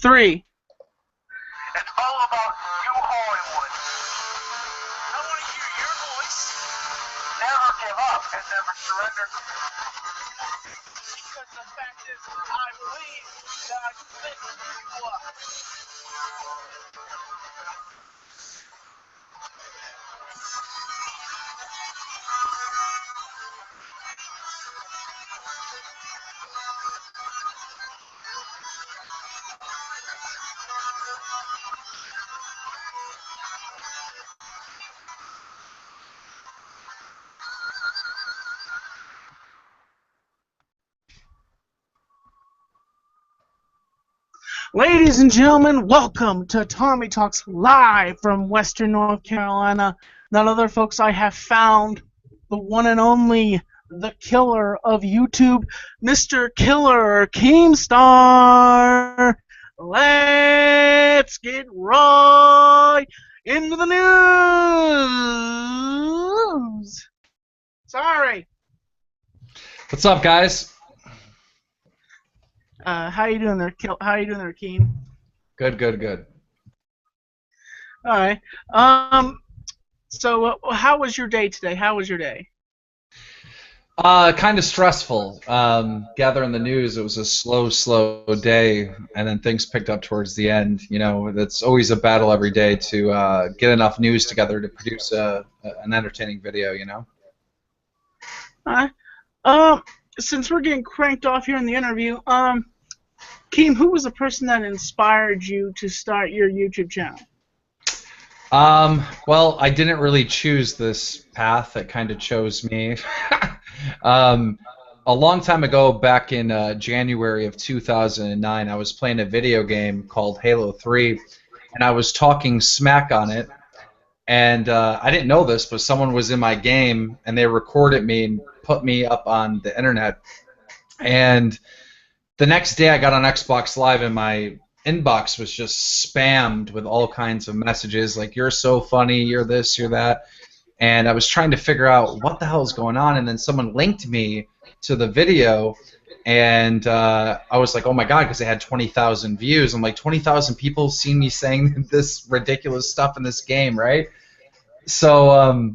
3. It's all about New Hollywood. I want to hear your voice. Never give up and never surrender. Because the fact is, I believe God lifts you up. Ladies and gentlemen, welcome to Tommy Talks live from Western North Carolina. None other, folks, I have found the one and only, the killer of YouTube, Mr. Killer Keemstar. Let's get right into the news. Sorry. What's up, guys? How you doing there, Keem? Good, good, good. All right. So how was your day today? How was your day? Kind of stressful. Gathering the news, it was a slow day, and then things picked up towards the end. You know, it's always a battle every day to get enough news together to produce an entertaining video. You know. All right. Since we're getting cranked off here in the interview, Keem, who was the person that inspired you to start your YouTube channel? Well, I didn't really choose this path. It kind of chose me. A long time ago, back in January of 2009, I was playing a video game called Halo 3, and I was talking smack on it. And I didn't know this, but someone was in my game, and they recorded me and put me up on the internet. And the next day, I got on Xbox Live, and my inbox was just spammed with all kinds of messages like, "You're so funny, you're this, you're that." And I was trying to figure out what the hell is going on, and then someone linked me to the video, and I was like, oh my god, because it had 20,000 views. I'm like, 20,000 people seen me saying this ridiculous stuff in this game, right? So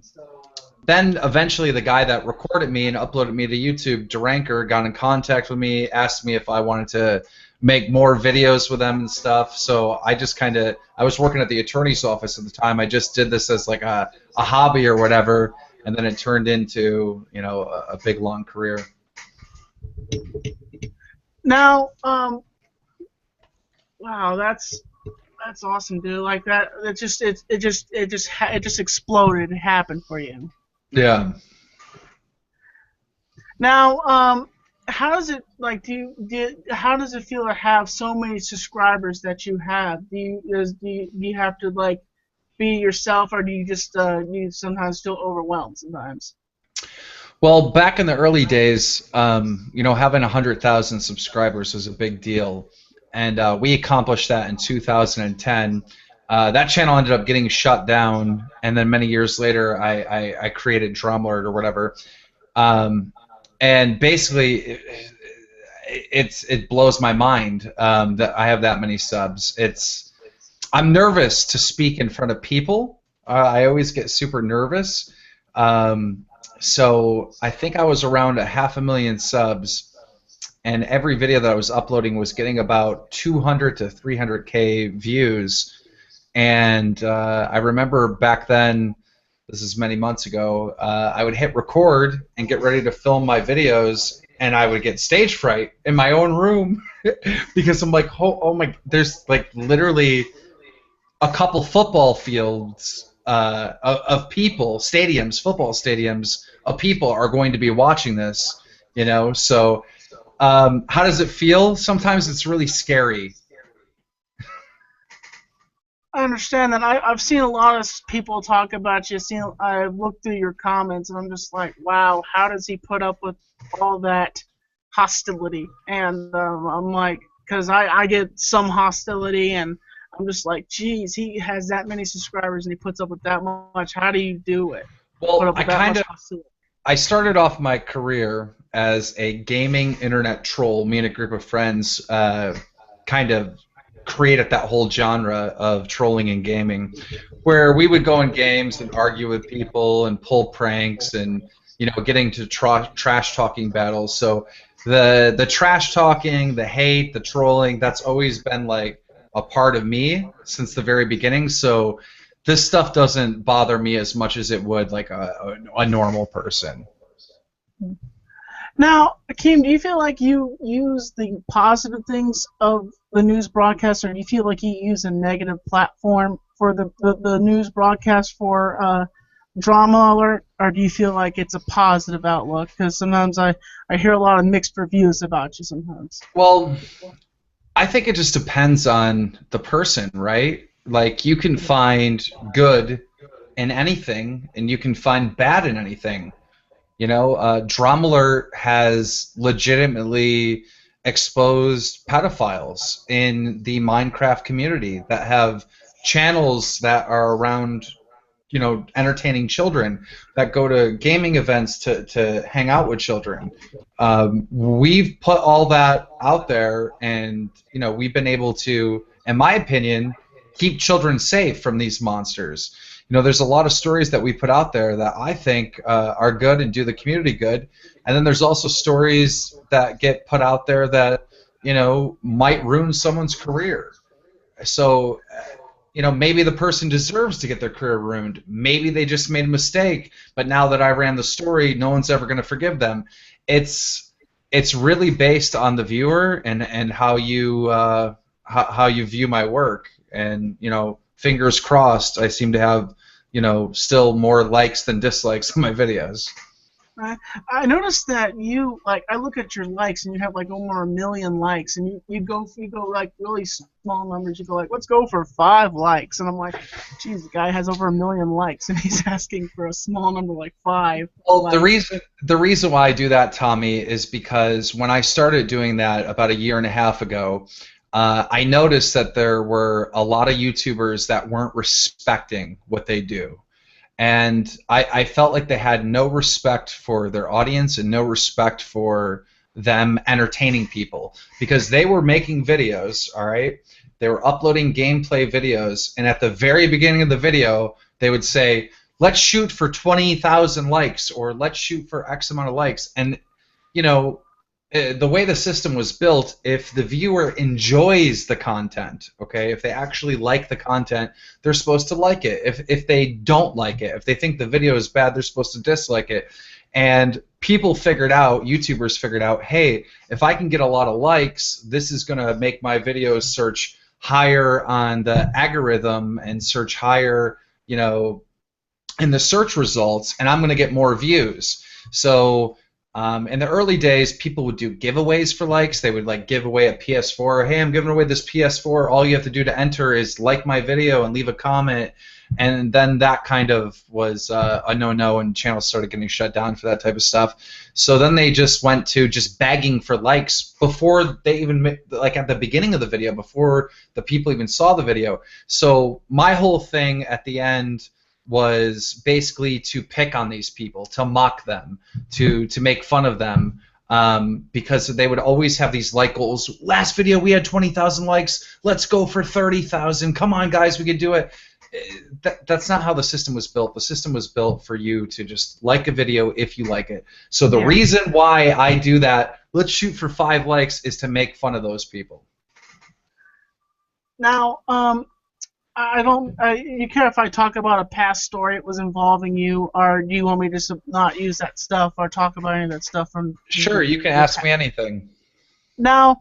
then eventually the guy that recorded me and uploaded me to YouTube, Duranker, got in contact with me, asked me if I wanted to make more videos with them and stuff. So I just kind of, I was working at the attorney's office at the time. I just did this as like a hobby or whatever, and then it turned into, you know, a big long career. Now, wow, that's awesome, dude. Like that, it just exploded. It happened for you. Yeah. Now, how does it like? How does it feel to have so many subscribers that you have? Do you have to like be yourself, or do you just you sometimes feel overwhelmed sometimes? Well, back in the early days, you know, having 100,000 subscribers was a big deal, and we accomplished that in 2010. That channel ended up getting shut down, and then many years later, I created Drumlord or whatever. And basically, it blows my mind that I have that many subs. I'm nervous to speak in front of people. I always get super nervous. So I think I was around 500,000 subs, and every video that I was uploading was getting about 200 to 300K views. And I remember back then, this is many months ago, I would hit record and get ready to film my videos, and I would get stage fright in my own room because I'm like, oh my, there's like literally a couple football fields of people, football stadiums of people are going to be watching this, you know. So how does it feel? Sometimes it's really scary. I understand that. I've seen a lot of people talk about you. I've looked through your comments, and I'm just like, wow, how does he put up with all that hostility? And I'm like, because I get some hostility, and I'm just like, geez, he has that many subscribers, and he puts up with that much. How do you do it? Well, I started off my career as a gaming internet troll. Me and a group of friends kind of created that whole genre of trolling in gaming, where we would go in games and argue with people and pull pranks and getting to trash talking battles. So the trash talking, the hate, the trolling, that's always been like a part of me since the very beginning. So this stuff doesn't bother me as much as it would like a normal person. Now, Akeem, do you feel like you use the positive things of the news broadcast, or do you feel like you use a negative platform for the news broadcast for drama alert, or do you feel like it's a positive outlook? Because sometimes I hear a lot of mixed reviews about you sometimes. Well, I think it just depends on the person, right? Like you can find good in anything, and you can find bad in anything. Drum Alert has legitimately exposed pedophiles in the Minecraft community that have channels that are around, entertaining children, that go to gaming events to hang out with children. We've put all that out there, and we've been able to, in my opinion, keep children safe from these monsters. There's a lot of stories that we put out there that I think are good and do the community good, and then there's also stories that get put out there that might ruin someone's career. So maybe the person deserves to get their career ruined. Maybe they just made a mistake, but now that I ran the story, no one's ever going to forgive them. It's really based on the viewer and how you view my work. And fingers crossed, I seem to have still more likes than dislikes on my videos. I noticed that I look at your likes and you have like over 1 million likes, and you go like really small numbers. You go like, let's go for 5 likes, and I'm like, geez, the guy has over 1 million likes and he's asking for a small number like 5. Well, likes. the reason why I do that, Tommy, is because when I started doing that about 1.5 years ago, I noticed that there were a lot of YouTubers that weren't respecting what they do. And I felt like they had no respect for their audience and no respect for them entertaining people, because they were making videos, all right? They were uploading gameplay videos, and at the very beginning of the video, they would say, let's shoot for 20,000 likes, or let's shoot for X amount of likes. And, the way the system was built, if the viewer enjoys the content, okay, if they actually like the content, they're supposed to like it. If they don't like it, if they think the video is bad, they're supposed to dislike it. And YouTubers figured out, hey, if I can get a lot of likes, this is going to make my videos search higher on the algorithm and search higher, in the search results, and I'm going to get more views. So in the early days, people would do giveaways for likes. They would like give away a PS4. Hey, I'm giving away this PS4. All you have to do to enter is like my video and leave a comment. And then that kind of was a no-no, and channels started getting shut down for that type of stuff. So then they just went to just begging for likes before they even, like at the beginning of the video, before the people even saw the video. So my whole thing at the end was basically to pick on these people, to mock them, to make fun of them, because they would always have these like goals. Last video we had 20,000 likes. Let's go for 30,000. Come on, guys, we can do it. That's not how the system was built. The system was built for you to just like a video if you like it. So the reason why I do that, let's shoot for 5 likes, is to make fun of those people. Now, I don't. You care if I talk about a past story it was involving you, or do you want me to just not use that stuff or talk about any of that stuff from? Sure, you can ask me anything. Now,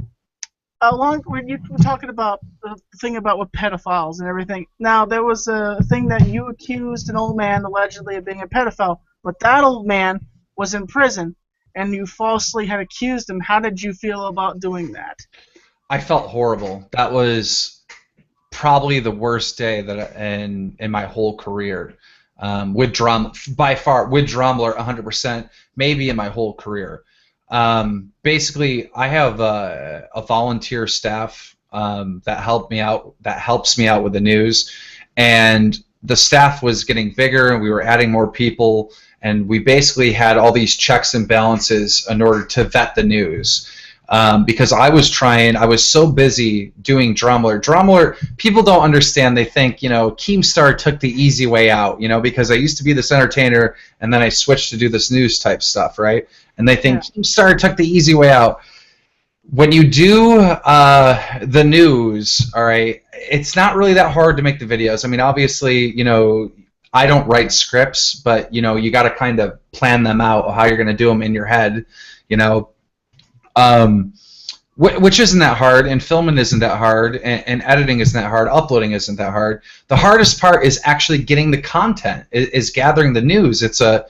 when you were talking about the thing about with pedophiles and everything, now there was a thing that you accused an old man allegedly of being a pedophile, but that old man was in prison, and you falsely had accused him. How did you feel about doing that? I felt horrible. That was probably the worst day that in my whole career, with by far, with Drumler 100%, maybe in my whole career. Basically, I have a volunteer staff that helps me out with the news, and the staff was getting bigger, and we were adding more people, and we basically had all these checks and balances in order to vet the news. because I was so busy doing Drumler. Drumler, people don't understand. They think, Keemstar took the easy way out, because I used to be this entertainer and then I switched to do this news type stuff, right? And they think Keemstar took the easy way out. When you do the news, all right, it's not really that hard to make the videos. I mean, obviously, I don't write scripts, but, you got to kind of plan them out, how you're going to do them in your head, which isn't that hard, and filming isn't that hard, and editing isn't that hard, uploading isn't that hard. The hardest part is actually getting the content, is gathering the news. It's a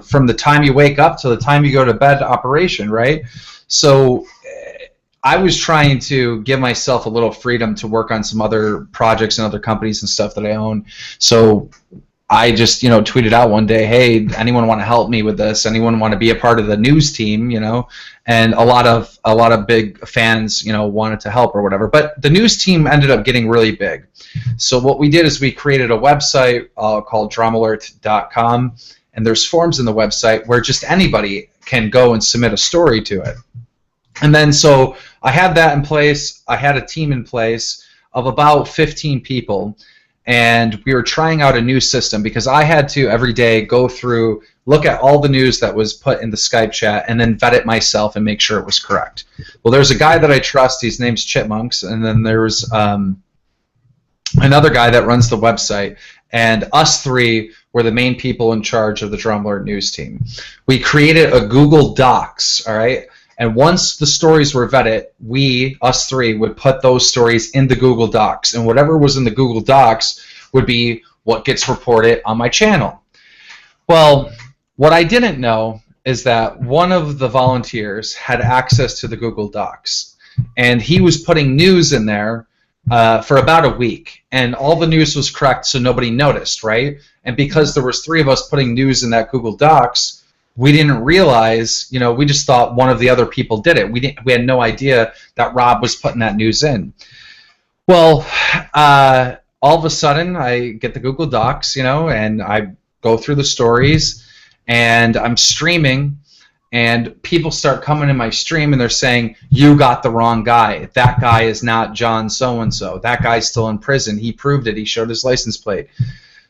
from the time you wake up to the time you go to bed operation, right? So I was trying to give myself a little freedom to work on some other projects and other companies and stuff that I own. So I just, tweeted out one day, hey, anyone want to help me with this? Anyone want to be a part of the news team? And a lot of big fans, wanted to help or whatever. But the news team ended up getting really big. So what we did is we created a website called dramalert.com, and there's forms in the website where just anybody can go and submit a story to it. And then so I had that in place. I had a team in place of about 15 people. And we were trying out a new system because I had to every day go through, look at all the news that was put in the Skype chat, and then vet it myself and make sure it was correct. Well, there's a guy that I trust. His name's Chipmunks, and then there's another guy that runs the website, and us three were the main people in charge of the Drumler news team. We created a Google Docs, all right? And once the stories were vetted, us three, would put those stories in the Google Docs. And whatever was in the Google Docs would be what gets reported on my channel. Well, what I didn't know is that one of the volunteers had access to the Google Docs. And he was putting news in there for about a week. And all the news was correct, so nobody noticed, right? And because there was three of us putting news in that Google Docs, we didn't realize, we just thought one of the other people did it. We had no idea that Rob was putting that news in. Well, all of a sudden, I get the Google Docs, and I go through the stories, and I'm streaming, and people start coming in my stream, and they're saying, you got the wrong guy. That guy is not John so-and-so. That guy's still in prison. He proved it. He showed his license plate.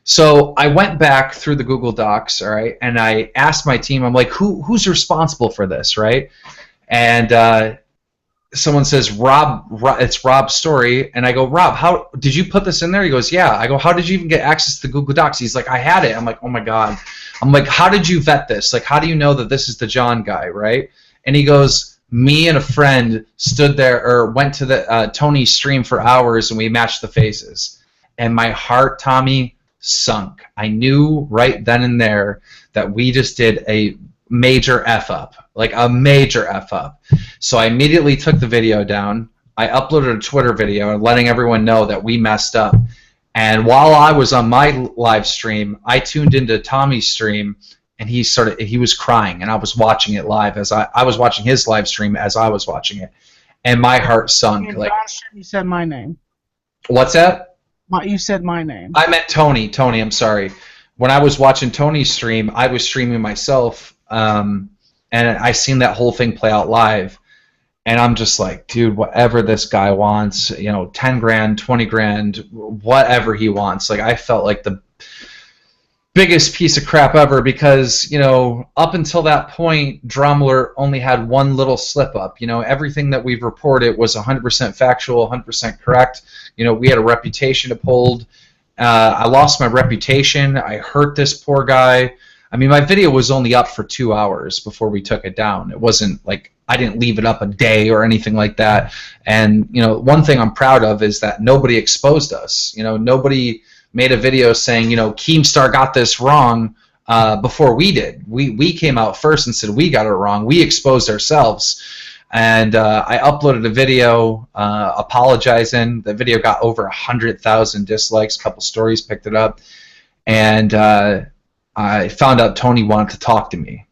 So I went back through the Google Docs, all right, and I asked my team, I'm like, who's responsible for this, right? And someone says, Rob, it's Rob's story. And I go, Rob, how did you put this in there? He goes, yeah. I go, how did you even get access to the Google Docs? He's like, I had it. I'm like, oh my God. I'm like, how did you vet this? Like, how do you know that this is the John guy, right? And he goes, me and a friend stood there or went to the Tony's stream for hours, and we matched the faces. And my heart, Tommy, sunk. I knew right then and there that we just did a major F up, like a major F up. So I immediately took the video down. I uploaded a Twitter video letting everyone know that we messed up. And while I was on my live stream, I tuned into Tommy's stream, and he was crying, and I was watching it live as I was watching his live stream as I was watching it, and my heart sunk. And like, you said my name. What's that? You said my name. I meant Tony. Tony, I'm sorry. When I was watching Tony's stream, I was streaming myself, and I seen that whole thing play out live, and I'm just like, dude, whatever this guy wants, 10 grand, 20 grand, whatever he wants. Like, I felt like the biggest piece of crap ever because, up until that point, Drumler only had one little slip up. Everything that we've reported was 100% factual, 100% correct. We had a reputation uphold. I lost my reputation. I hurt this poor guy. I mean, my video was only up for 2 hours before we took it down. It wasn't like I didn't leave it up a day or anything like that. And, one thing I'm proud of is that nobody exposed us. Nobody made a video saying, Keemstar got this wrong before we did. We came out first and said we got it wrong. We exposed ourselves. And I uploaded a video apologizing. The video got over 100,000 dislikes. A couple stories picked it up. And I found out Tony wanted to talk to me.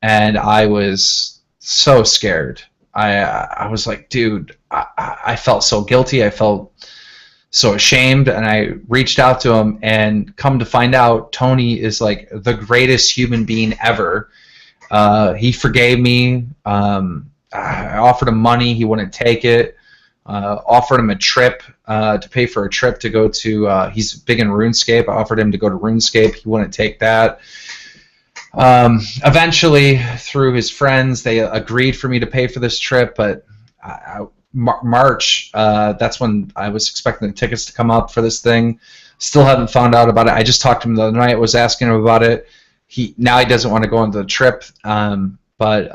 And I was so scared. I was like, dude, I felt so guilty. I felt so ashamed, and I reached out to him, and come to find out, Tony is like the greatest human being ever. He forgave me. I offered him money, he wouldn't take it. Offered him a trip to pay for a trip to go to. He's big in RuneScape. I offered him to go to RuneScape. He wouldn't take that. Eventually, through his friends, they agreed for me to pay for this trip. But March, that's when I was expecting the tickets to come up for this thing. Still haven't found out about it. I just talked to him the other night. Was asking him about it. Now he doesn't want to go on the trip. But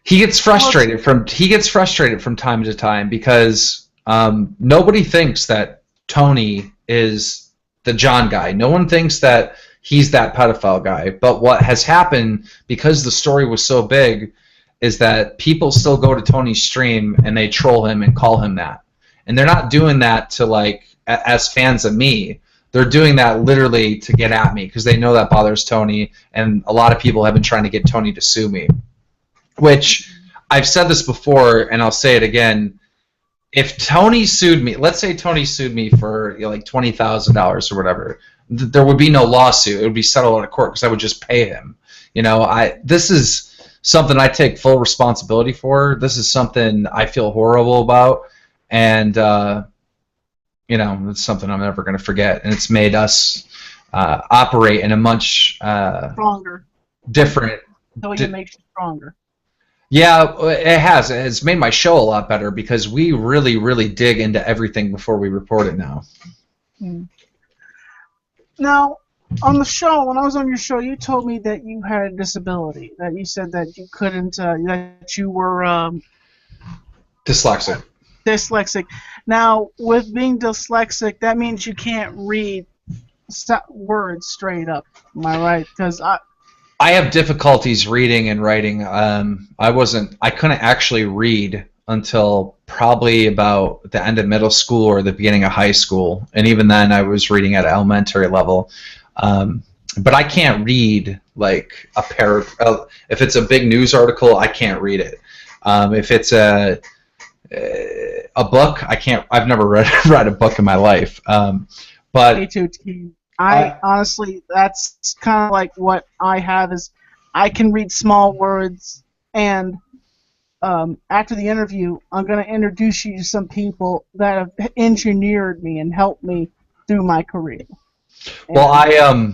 he gets frustrated from time to time because nobody thinks that Tony is the John guy. No one thinks that he's that pedophile guy. But what has happened, because the story was so big, is that people still go to Tony's stream and they troll him and call him that. And they're not doing that to, like, as fans of me. They're doing that literally to get at me because they know that bothers Tony, and a lot of people have been trying to get Tony to sue me. Which, I've said this before, and I'll say it again. If Tony sued me, let's say Tony sued me for like $20,000 or whatever, there would be no lawsuit. It would be settled out of court because I would just pay him. This is something I take full responsibility for. This is something I feel horrible about, and it's something I'm never going to forget. And it's made us operate in a much stronger, different. So it makes you stronger. Yeah, it has. It's made my show a lot better because we really, really dig into everything before we report it now. Now, on the show, when I was on your show, you told me that you had a disability. That you said that you couldn't, that you were dyslexic. Dyslexic. Now, with being dyslexic, that means you can't read words straight up. Am I right? Because I have difficulties reading and writing. I couldn't actually read until probably about the end of middle school or the beginning of high school, and even then I was reading at elementary level. But I can't read like if it's a big news article, I can't read it. If it's a book, I can't. I've never read a book in my life. But I honestly, that's kind of like what I have is I can read small words, and after the interview, I'm going to introduce you to some people that have engineered me and helped me through my career. Well, I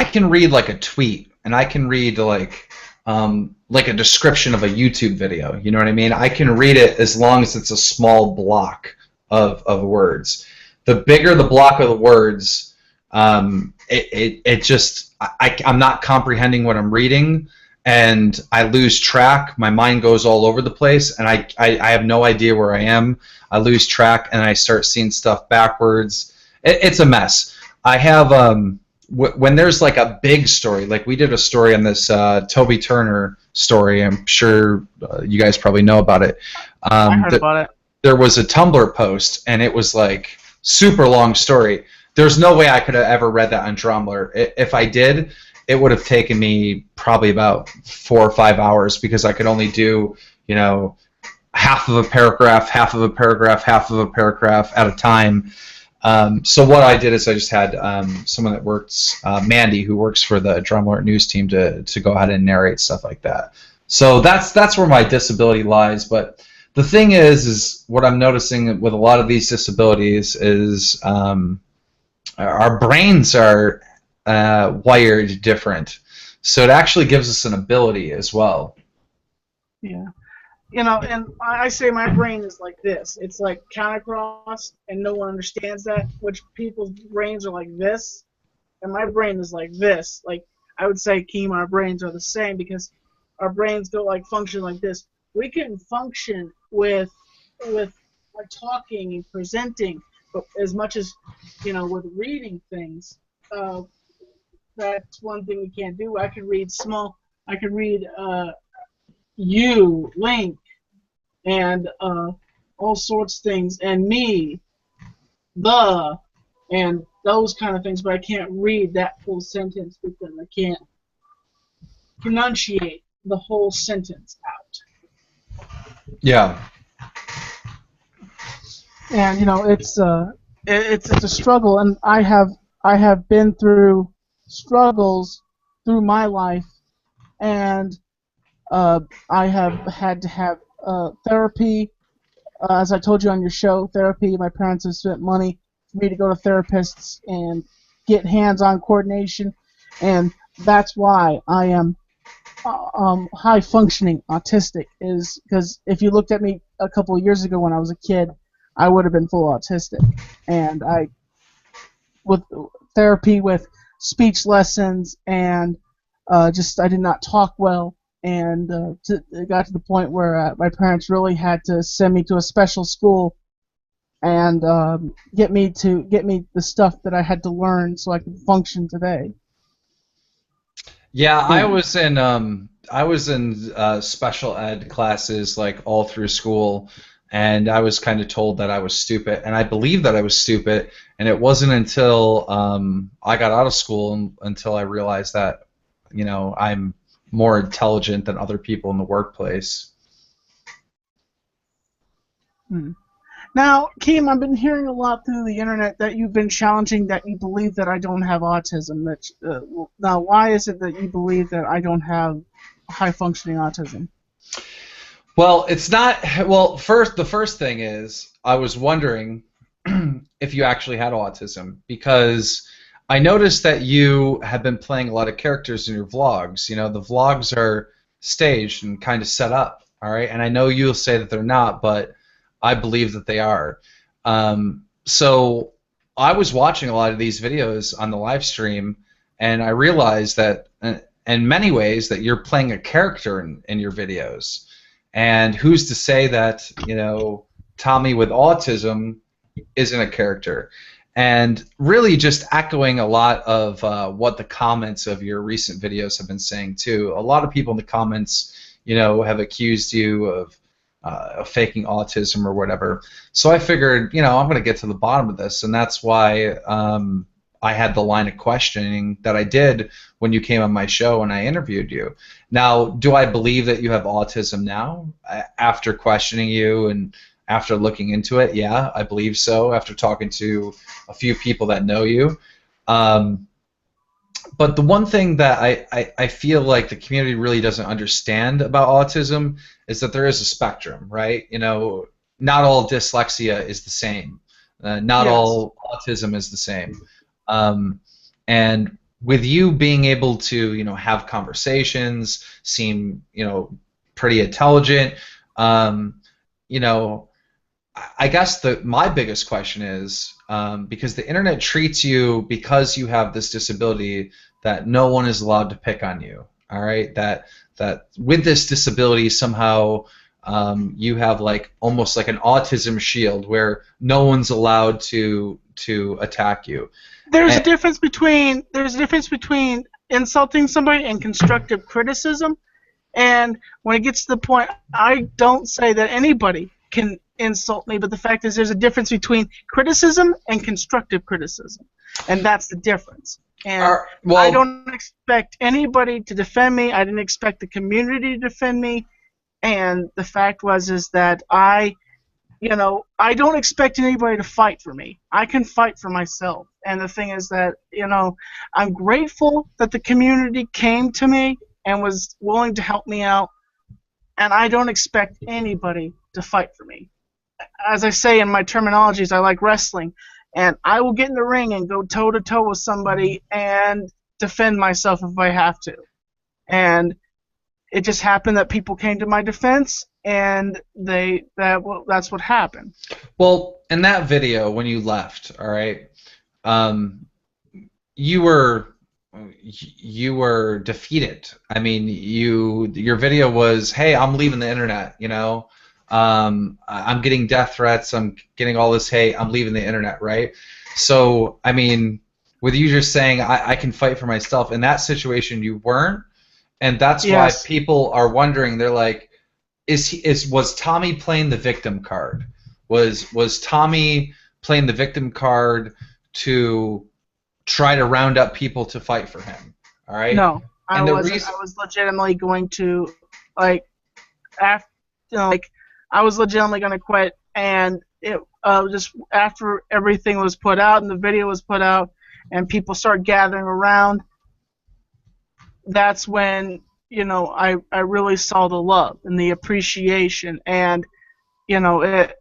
can read like a tweet, and I can read like a description of a YouTube video. You know what I mean? I can read it as long as it's a small block of words. The bigger the block of the words, it just I'm not comprehending what I'm reading, and I lose track. My mind goes all over the place, and I have no idea where I am. I lose track, and I start seeing stuff backwards. It's a mess. I have when there's like a big story, like we did a story on this Toby Turner story. I'm sure you guys probably know about it. I heard about it. There was a Tumblr post, and it was like super long story. There's no way I could have ever read that on Tumblr. If I did, it would have taken me probably about 4 or 5 hours because I could only do, half of a paragraph, half of a paragraph, half of a paragraph at a time. So what I did is I just had someone that works, Mandy, who works for the Drumlord News team, to go ahead and narrate stuff like that. So that's where my disability lies. But the thing is what I'm noticing with a lot of these disabilities is our brains are wired different. So it actually gives us an ability as well. Yeah. And I say my brain is like this. It's like count across, and no one understands that, which people's brains are like this, and my brain is like this. Like, I would say, Keem, our brains are the same because our brains go function like this. We can function with like talking and presenting, but as much as with reading things, that's one thing we can't do. I can read you, Link, and all sorts of things, and me, and those kind of things, but I can't read that full sentence because I can't pronunciate the whole sentence out. Yeah. And it's a struggle, and I have been through struggles through my life, and I have had to have therapy. As I told you on your show, therapy. My parents have spent money for me to go to therapists and get hands-on coordination, and that's why I am high-functioning autistic. Is because if you looked at me a couple of years ago when I was a kid, I would have been full autistic, and with therapy, with speech lessons, and just I did not talk well, and it got to the point where my parents really had to send me to a special school and get me the stuff that I had to learn so I could function today. Yeah, And I was in special ed classes like all through school, and I was kind of told that I was stupid, and I believed that I was stupid, and it wasn't until I got out of school until I realized that, I'm more intelligent than other people in the workplace. hmm. Now, Keem, I've been hearing a lot through the internet that you've been challenging that you believe that I don't have autism. Now, why is it that you believe that I don't have high functioning autism? Well, it's not. Well, the first thing is I was wondering if you actually had autism because I noticed that you have been playing a lot of characters in your vlogs. The vlogs are staged and kind of set up, all right? And I know you'll say that they're not, but I believe that they are. So I was watching a lot of these videos on the live stream, and I realized that in many ways that you're playing a character in your videos. And who's to say that, Tommy with autism isn't a character? And really just echoing a lot of what the comments of your recent videos have been saying, too. A lot of people in the comments, have accused you of faking autism or whatever. So I figured, I'm going to get to the bottom of this, and that's why I had the line of questioning that I did when you came on my show and I interviewed you. Now, do I believe that you have autism now after questioning you and after looking into it? Yeah, I believe so after talking to a few people that know you. But the one thing that I feel like the community really doesn't understand about autism is that there is a spectrum, right? Not all dyslexia is the same. Not Yes. all autism is the same. And with you being able to, have conversations, seem, pretty intelligent, you know, I guess my biggest question is because the internet treats you because you have this disability that no one is allowed to pick on you. All right, that with this disability somehow you have like almost like an autism shield where no one's allowed to attack you. There's a And, difference between insulting somebody and constructive criticism. And when it gets to the point, I don't say that anybody can insult me, but the fact is there's a difference between criticism and constructive criticism. And that's the difference. And I well, don't expect anybody to defend me. I didn't expect the community to defend me. And the fact is that I don't expect anybody to fight for me. I can fight for myself. And the thing is that, I'm grateful that the community came to me and was willing to help me out. And I don't expect anybody to fight for me. As I say in my terminologies, I like wrestling. And I will get in the ring and go toe-to-toe with somebody and defend myself if I have to. And it just happened that people came to my defense, and that's what happened. well, in that video when you left, all right, um, you were defeated. I mean, your video was, "Hey, I'm leaving the internet." I'm getting death threats. I'm getting all this hate. I'm leaving the internet, right? So, I mean, with you just saying, I can fight for myself, in that situation, you weren't, and that's why Yes. people are wondering. They're like, was Tommy playing the victim card? Was Tommy playing the victim card to try to round up people to fight for him? All right. No, I And the wasn't. reason, I was legitimately going to, like, after, I was legitimately going to quit, and it just after everything was put out and the video was put out, and people started gathering around. That's when I really saw the love and the appreciation, and it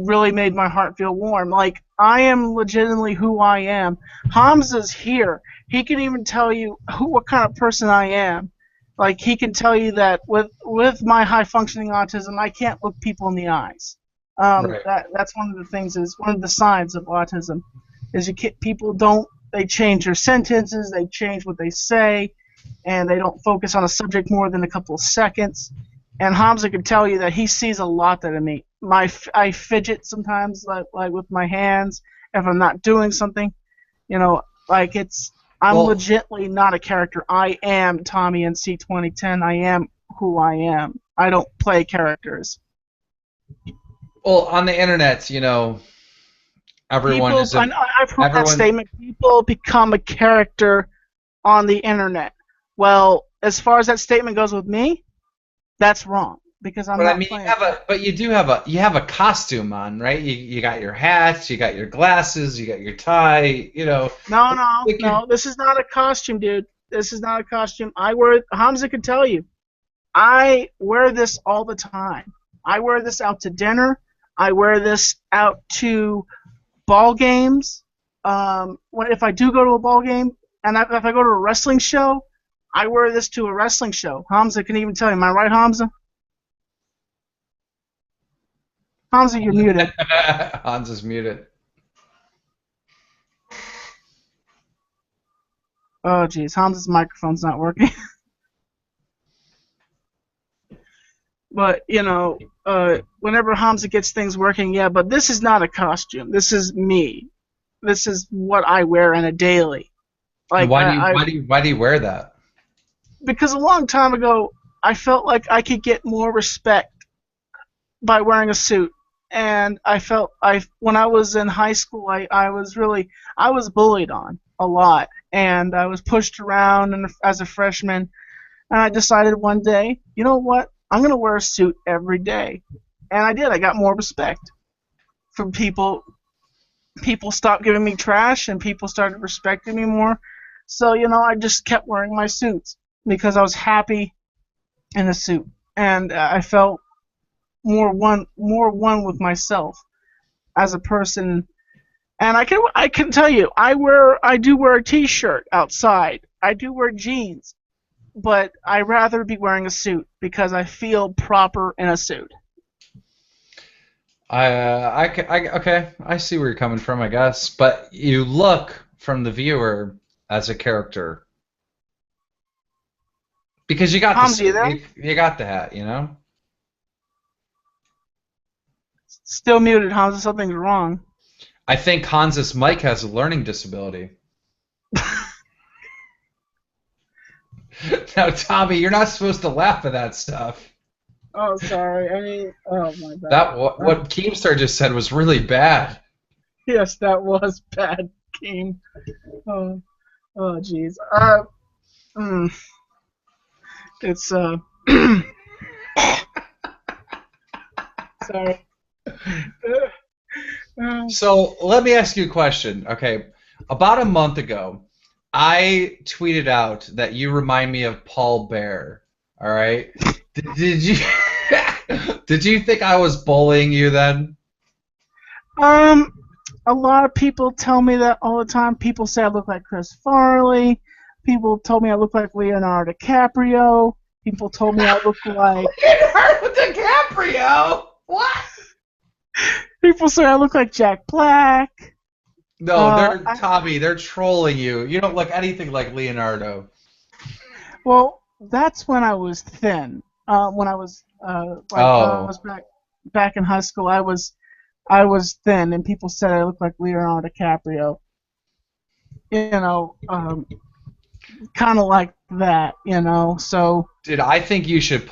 really made my heart feel warm. Like, I am legitimately who I am. Hamza's here. He can even tell you what kind of person I am. Like, he can tell you that with my high functioning autism, I can't look people in the eyes. Right. That's one of the things, is one of the signs of autism, is people don't, they change their sentences, they change what they say, and they don't focus on a subject more than a couple of seconds. And Hamza can tell you that he sees a lot that in me. I fidget sometimes, like with my hands, if I'm not doing something. Like, I'm Well, legitimately not a character. I am Tommy in C2010. I am who I am. I don't play characters. on the internet, everyone People, is a I've heard that everyone. statement. People become a character on the internet. Well, as far as that statement goes with me, that's wrong, because I'm But I not mean, playing a character. you have a costume on, right? You got your hats, you got your glasses, you got your tie. No, no, It could, no. This is not a costume, dude. This is not a costume. Hamza could tell you. I wear this all the time. I wear this out to dinner. I wear this out to ball games. If I do go to a ball game, and if I go to a wrestling show, I wear this to a wrestling show. Hamza can even tell you. Am I right, Hamza? Hamza, you're muted. Hans is muted. Oh, geez. Hamza's microphone's not working. But, whenever Hamza gets things working, yeah, but this is not a costume. This is me. This is what I wear in a daily. And Like, why do you wear that? because a long time ago, I felt like I could get more respect by wearing a suit. And when I was in high school, I was bullied on a lot. And I was pushed around as a freshman. And I decided one day, you know what? I'm going to wear a suit every day. And I did. I got more respect from people. People stopped giving me trash, and people started respecting me more. So, I just kept wearing my suits because I was happy in a suit. And I felt more one with myself as a person. And I can tell you, I do wear a t-shirt outside. I do wear jeans, but I'd rather be wearing a suit because I feel proper in a suit. Okay, I see where you're coming from, I guess. But you look from the viewer as a character because you got the Hamza, you suit, there? you got the hat. Still muted, Hamza. Something's wrong. I think Hans's mic has a learning disability. Now, Tommy, you're not supposed to laugh at that stuff. Oh, sorry. Oh my That bad. what Keemstar just said was really bad. Yes, that was bad, King. Oh, oh, jeez. Mm, it's sorry. So let me ask you a question. Okay, about a month ago, I tweeted out that you remind me of Paul Bear. All right. Did you did you think I was bullying you then? Um, a lot of people tell me that all the time. People say I look like Chris Farley. People told me I look like Leonardo DiCaprio. People told me I look like. Leonardo DiCaprio. What? People say I look like Jack Black. No, I, Tommy. They're trolling you. You don't look anything like Leonardo. well, that's when I was thin. When I was when I Oh. was back in high school, I was thin, and people said I looked like Leonardo DiCaprio. You know, kind of like that. So Dude, I think you should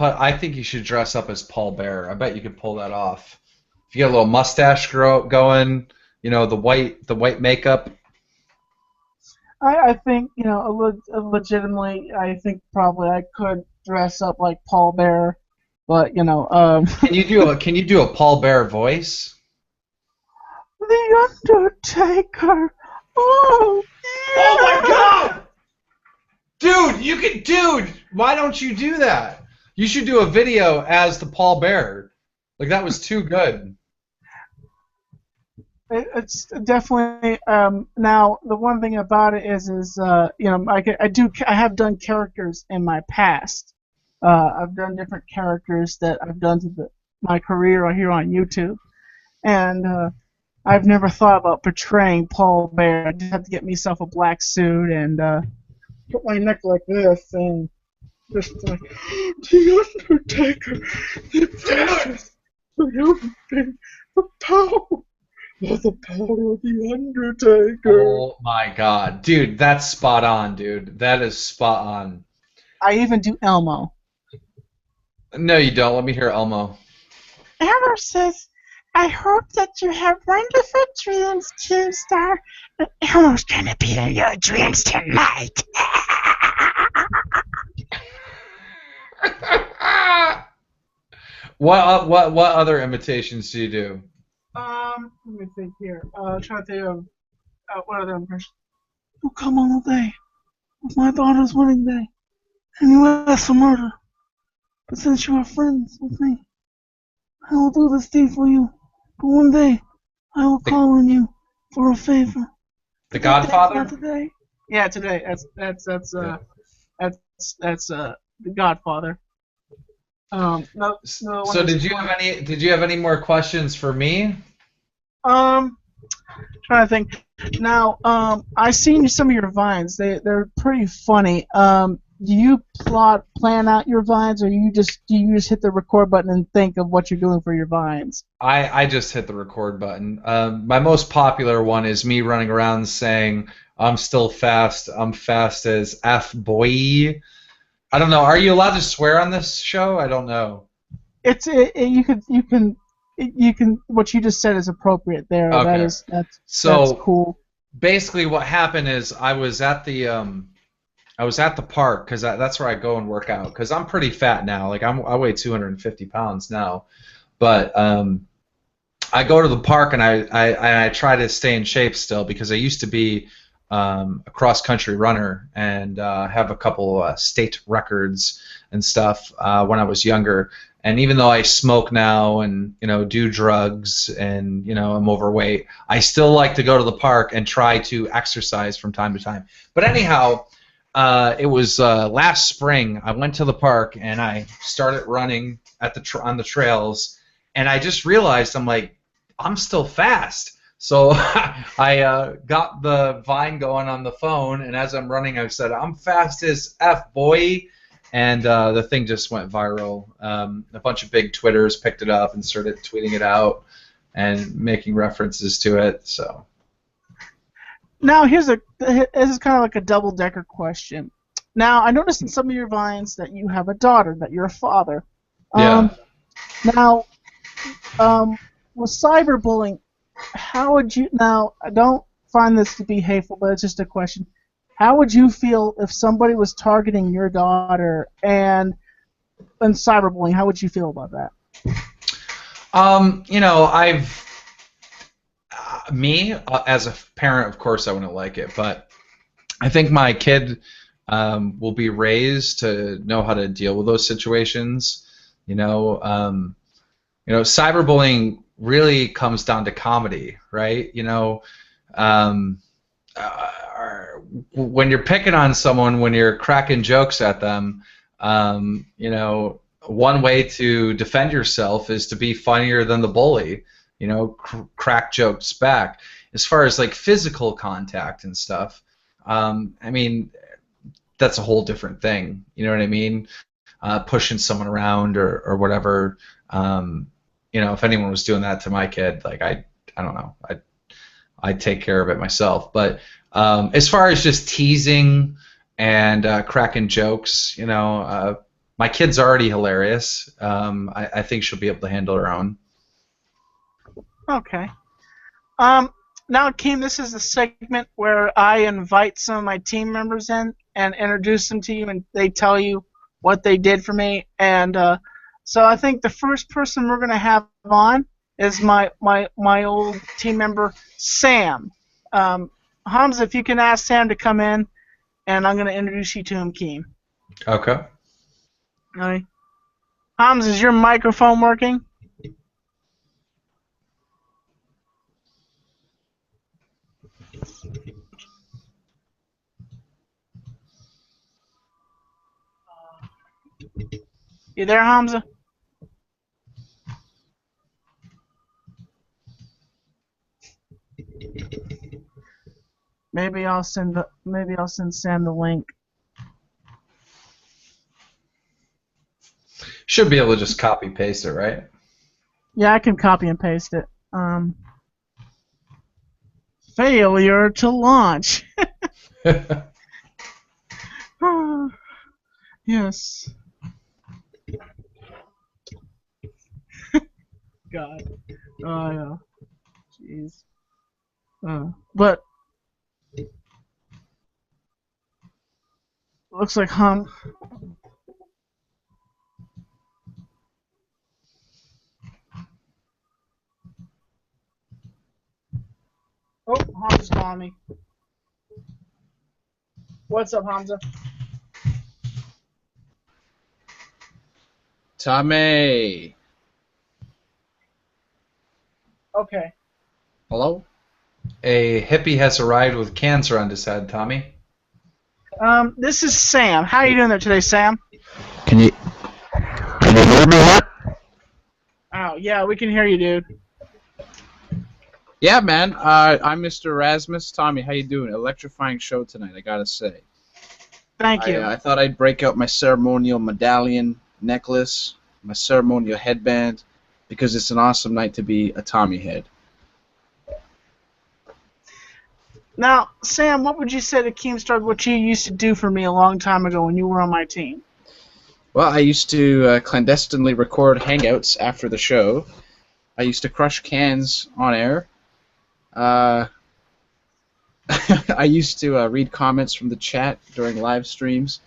dress up as Paul Bear. I bet you could pull that off. If you got a little mustache going, the white makeup. I think legitimately, I think probably I could dress up like Paul Bear, but Can you do a Paul Bear voice? the Undertaker. Oh Oh my yeah. God! Dude, why don't you do that? You should do a video as the pallbearer. Like, that was too good. It's definitely now the one thing about it is you know I have done characters in my past. I've done different characters that I've done to my career here on YouTube, and I've never thought about portraying Paul Bear. I just have to get myself a black suit and put my neck like this and just like the Undertaker, the precious, the power. The power of the Undertaker. Oh my god. Dude, that's spot on, dude. That is spot on. I even do Elmo. No, you don't. Let me hear Elmo. Elmo says, I hope that you have wonderful dreams, Keemstar. And Elmo's gonna be in your dreams tonight. What other imitations do you do? Let me think here. Trying to think of what other impression. You come on all day. It's my daughter's wedding day. And you ask for murder. But since you are friends with me, I will do this deed for you. But one day, I will call on you for a favor. The Godfather? Not today. Yeah, today. That's the Godfather. No. So did you have any more questions for me? Trying to think. Now, I've seen some of your vines. They're pretty funny. Do you plan out your vines, or do you just hit the record button and think of what you're doing for your vines? I just hit the record button. My most popular one is me running around saying, "I'm still fast. I'm fast as F boy." I don't know. Are you allowed to swear on this show? I don't know. You can. What you just said is appropriate there. Okay. That's cool. Basically, what happened is I was at the park because that's where I go and work out because I'm pretty fat now. Like I weigh 250 pounds now, but I go to the park and I try to stay in shape still because I used to be a cross-country runner and have a couple state records and stuff when I was younger. And even though I smoke now and do drugs and I'm overweight, I still like to go to the park and try to exercise from time to time. But anyhow, it was last spring. I went to the park and I started running at on the trails, and I just realized I'm still fast. So I got the Vine going on the phone, and as I'm running, I said, "I'm fast as F boy." And the thing just went viral. A bunch of big Twitters picked it up and started tweeting it out and making references to it. So now this is kind of like a double-decker question. Now I noticed in some of your vines that you have a daughter, that you're a father. Yeah. Now, with cyberbullying, how would you? Now I don't find this to be hateful, but it's just a question. How would you feel if somebody was targeting your daughter and cyberbullying? How would you feel about that? As a parent, of course, I wouldn't like it, but I think my kid will be raised to know how to deal with those situations. Cyberbullying really comes down to comedy, right? When you're picking on someone, when you're cracking jokes at them, one way to defend yourself is to be funnier than the bully. Crack jokes back. As far as like physical contact and stuff, that's a whole different thing. You know what I mean? Pushing someone around or whatever. If anyone was doing that to my kid, I don't know. I'd take care of it myself. But as far as just teasing and cracking jokes, my kid's already hilarious. I think she'll be able to handle her own. Okay. Now, Keem, this is a segment where I invite some of my team members in and introduce them to you, and they tell you what they did for me. And so I think the first person we're going to have on is my old team member, Sam. Hamza, if you can ask Sam to come in. and I'm going to introduce you to him, Keem. Okay. All right. Hans, is your microphone working? You there, Hamza? Maybe I'll send Sam the link. Should be able to just copy paste it, right? Yeah, I can copy and paste it. Failure to launch. Yes. God. Oh yeah. Jeez. But looks like Oh, Hamza's calling me. What's up, Hamza? Tommy. Okay. Hello? A hippie has arrived with cancer on his head, Tommy. This is Sam. How are you doing there today, Sam? Can you hear me yet? Oh, yeah, we can hear you, dude. Yeah, man. I'm Mr. Erasmus. Tommy, how you doing? Electrifying show tonight, I gotta say. Thank you. I thought I'd break out my ceremonial medallion necklace, my ceremonial headband, because it's an awesome night to be a Tommy head. Now, Sam, what would you say to Keemstar, what you used to do for me a long time ago when you were on my team? Well, I used to clandestinely record hangouts after the show. I used to crush cans on air. I used to read comments from the chat during live streams.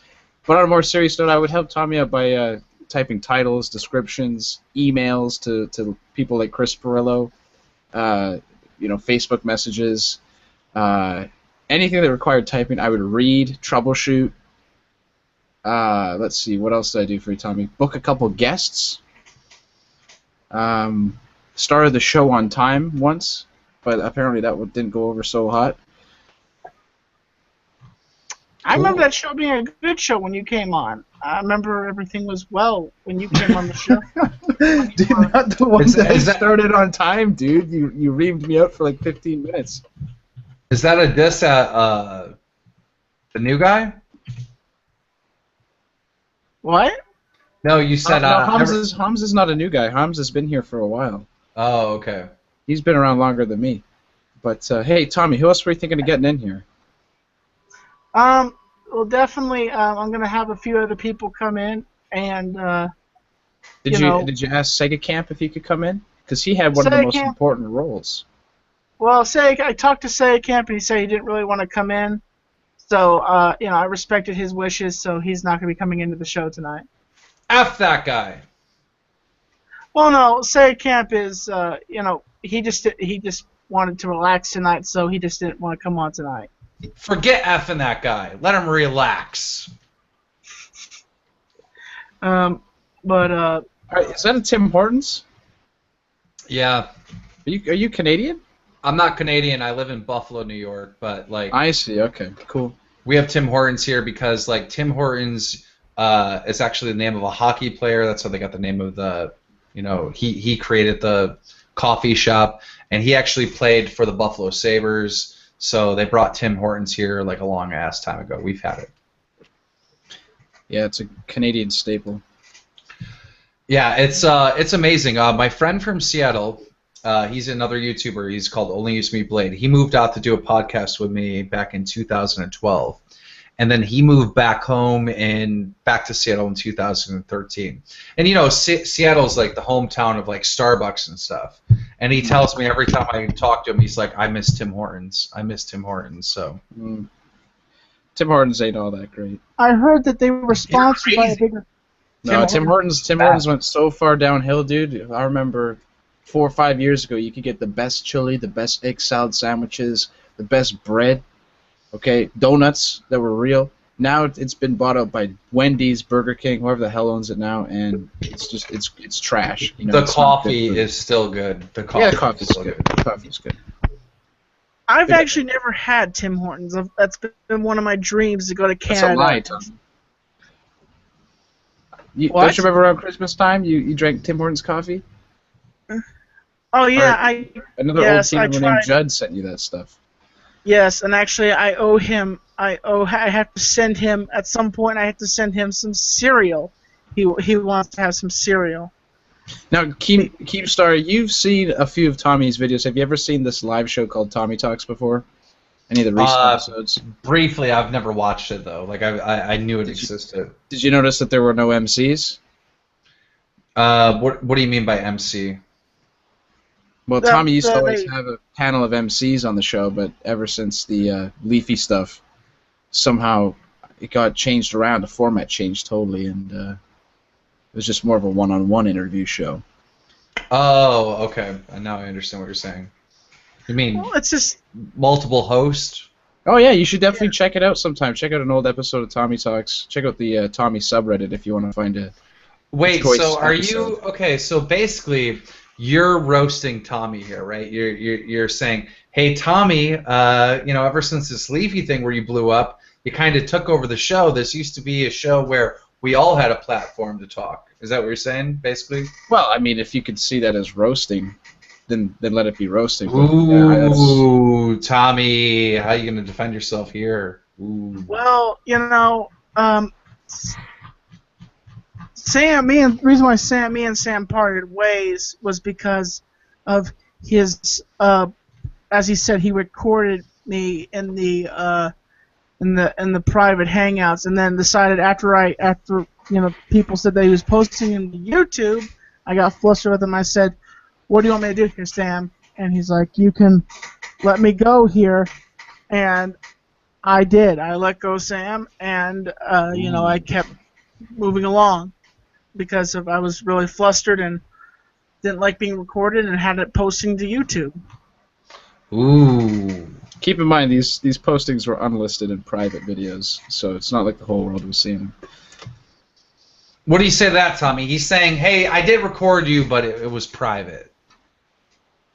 But on a more serious note, I would help Tommy out by typing titles, descriptions, emails to people like Chris Perillo, Facebook messages, anything that required typing. I would read, troubleshoot. Let's see, what else did I do for you, Tommy? Book a couple guests. Started the show on time once, but apparently that didn't go over so hot. I remember that show being a good show when you came on. I remember everything was well when you came on the show. Dude, not the one that started on time, dude. You reamed me out for like 15 minutes. Is that a diss at the new guy? What? No, you said... no, Hamza's not a new guy. Hamza's been here for a while. Oh, okay. He's been around longer than me. But, hey, Tommy, who else were you thinking of getting in here? Well, definitely, I'm going to have a few other people come in, and, Did you ask Sega Camp if he could come in? Because he had one of the most important roles. Well, I talked to Sega Camp, and he said he didn't really want to come in. So, I respected his wishes, so he's not going to be coming into the show tonight. F that guy. Well, no, Sega Camp is, he just wanted to relax tonight, so he just didn't want to come on tonight. Forget effing that guy. Let him relax. All right, is that a Tim Hortons? Yeah. Are you Canadian? I'm not Canadian. I live in Buffalo, New York, but like... I see. Okay, cool. We have Tim Hortons here because like Tim Hortons is actually the name of a hockey player. That's how they got the name of the... he created the coffee shop, and he actually played for the Buffalo Sabres. So they brought Tim Hortons here like a long ass time ago. We've had it. Yeah, it's a Canadian staple. Yeah, it's amazing. My friend from Seattle, he's another YouTuber. He's called Only Use Me Blade. He moved out to do a podcast with me back in 2012, and then he moved back home and back to Seattle in 2013. And Seattle's like the hometown of like Starbucks and stuff. And he tells me every time I talk to him, he's like, I miss Tim Hortons. I miss Tim Hortons. So Tim Hortons ain't all that great. I heard that they were sponsored by a bigger... No, Tim Hortons went so far downhill, dude. I remember 4 or 5 years ago, you could get the best chili, the best egg salad sandwiches, the best bread. Okay, donuts that were real. Now it's been bought up by Wendy's, Burger King, whoever the hell owns it now, and it's just it's trash. You know, The it's not good coffee food. is still good. The Yeah, coffee coffee's is still good. good. Coffee's good. I've Yeah. actually never had Tim Hortons. That's been one of my dreams to go to That's Canada. a lie, Tom. What? Don't you remember around Christmas time you drank Tim Hortons coffee? Oh yeah, Another yes, old I teamer tried. named Judd sent you that stuff. Yes, and actually I owe him. I have to send him at some point. I have to send him some cereal. He wants to have some cereal. Now, Keemstar, you've seen a few of Tommy's videos. Have you ever seen this live show called Tommy Talks before? Any of the recent episodes? Briefly, I've never watched it though. Like I knew it existed. Did you notice that there were no MCs? What do you mean by MC? Well, Tommy used to always have a panel of MCs on the show, but ever since the Leafy stuff, somehow it got changed around. The format changed totally, and it was just more of a one-on-one interview show. Oh, okay. Now I understand what you're saying. You mean it's just multiple hosts? Oh yeah, you should definitely check it out sometime. Check out an old episode of Tommy Talks. Check out the Tommy subreddit if you want to find a Wait, choice so are episode. you okay? So basically, you're roasting Tommy here, right? You're saying, hey, Tommy, ever since this Leafy thing where you blew up, you kind of took over the show. This used to be a show where we all had a platform to talk. Is that what you're saying, basically? Well, I mean, if you could see that as roasting, then let it be roasting. Ooh, Tommy, how are you going to defend yourself here? Ooh. Well, the reason why me and Sam parted ways was because of his, as he said, he recorded me in the private hangouts, and then decided after people said that he was posting him to YouTube, I got flustered with him. I said, "What do you want me to do here, Sam?" And he's like, "You can let me go here," and I did. I let go Sam, and I kept moving along because I was really flustered and didn't like being recorded and had it posting to YouTube. Ooh. Keep in mind these postings were unlisted and private videos, so it's not like the whole world was seeing them. What do you say to that, Tommy? He's saying, hey, I did record you, but it was private.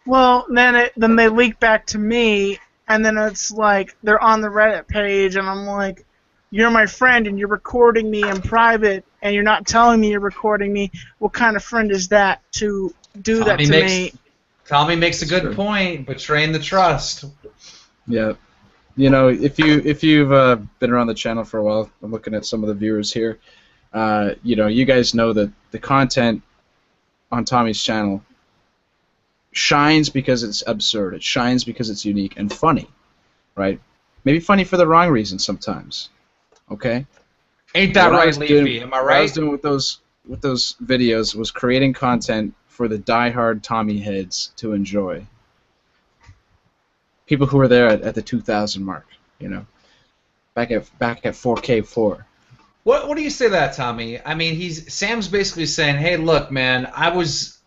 Well, then they leak back to me, and then it's like they're on the Reddit page, and I'm like, you're my friend, and you're recording me in private, and you're not telling me you're recording me. What kind of friend is that to do that to me? Tommy makes a good point, betraying the trust. Yeah. If you've been around the channel for a while, I'm looking at some of the viewers here. You guys know that the content on Tommy's channel shines because it's absurd. It shines because it's unique and funny, right? Maybe funny for the wrong reason sometimes. Okay? Ain't that right, Leafy? Am I What I right? was doing with those videos was creating content for the die-hard Tommy heads to enjoy. People who were there at the 2,000 mark, back at 4K4. What do you say to that, Tommy? I mean, Sam's basically saying, hey, look, man, I was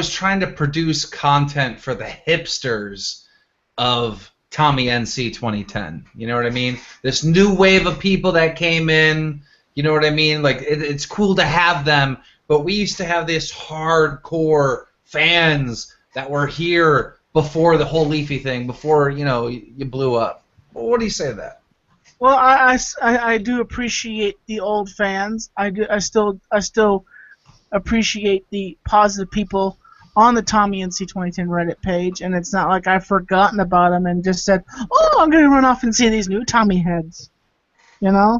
trying to produce content for the hipsters of Tommy NC 2010. You know what I mean? This new wave of people that came in. You know what I mean? Like it's cool to have them, but we used to have this hardcore fans that were here before the whole Leafy thing, before you blew up. What do you say to that? Well, I do appreciate the old fans. I still appreciate the positive people on the Tommy NC 2010 Reddit page, and it's not like I've forgotten about them and just said, "Oh, I'm gonna run off and see these new Tommy heads," Yeah.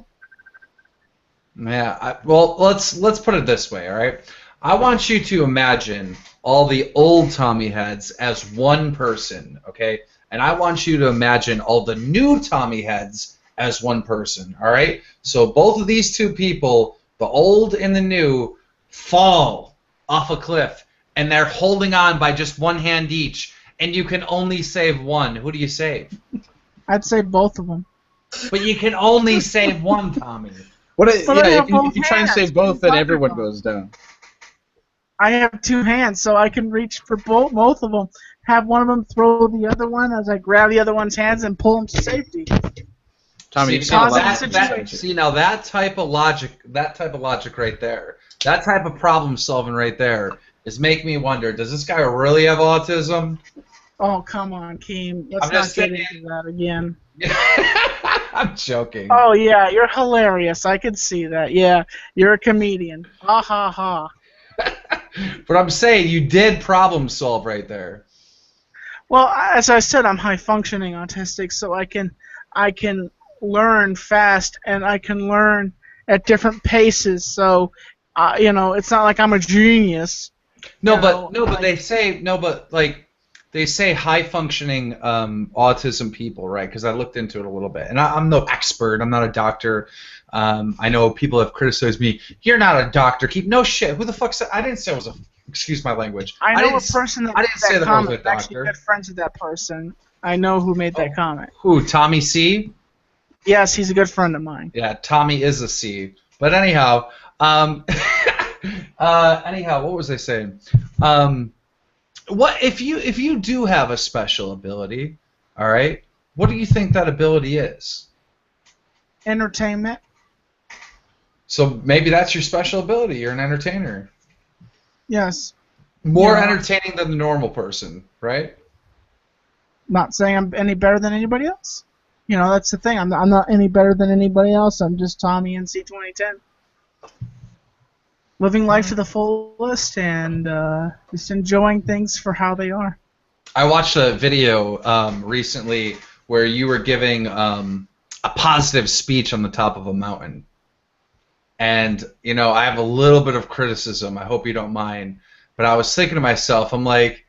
Well, let's put it this way, all right? I want you to imagine all the old Tommy heads as one person, okay? And I want you to imagine all the new Tommy heads as one person, all right? So both of these two people, the old and the new, fall off a cliff, and they're holding on by just one hand each, and you can only save one. Who do you save? I'd say both of them. But you can only save one, Tommy. If you try and save both, then everyone goes down. I have two hands, so I can reach for both of them. Have one of them throw the other one as I grab the other one's hands and pull them to safety. Tommy, See, you've seen a now lot Positive of situation. see now that type of logic right there, that type of problem solving right there is making me wonder: does this guy really have autism? Oh, come on, Keem. Let's I'm not just get saying. into that again. I'm joking. Oh, yeah, you're hilarious. I could see that. Yeah, you're a comedian. Ha ha ha. But I'm saying you did problem solve right there. Well, as I said, I'm high functioning autistic, so I can learn fast and I can learn at different paces. So, it's not like I'm a genius. No, You but know, no, but like, they say no, but like they say high functioning autism people, right? Because I looked into it a little bit, and I'm no expert. I'm not a doctor. I know people have criticized me. You're not a doctor. Keep no shit. Who the fuck said? I didn't say I was a. Excuse my language. I know didn't, a person that I made didn't say that that I was comment. a I'm actually doctor. good friends with that person. I know who made that comment. Who? Tommy C. Yes, he's a good friend of mine. Yeah, Tommy is a C. But anyhow, what was I saying? What if you do have a special ability? All right. What do you think that ability is? Entertainment. So maybe that's your special ability. You're an entertainer. Yes. More Yeah. entertaining than the normal person, right? Not saying I'm any better than anybody else. That's the thing. I'm not any better than anybody else. I'm just Tommy in C2010. Living life to the fullest and just enjoying things for how they are. I watched a video recently where you were giving a positive speech on the top of a mountain. And, I have a little bit of criticism. I hope you don't mind. But I was thinking to myself, I'm like,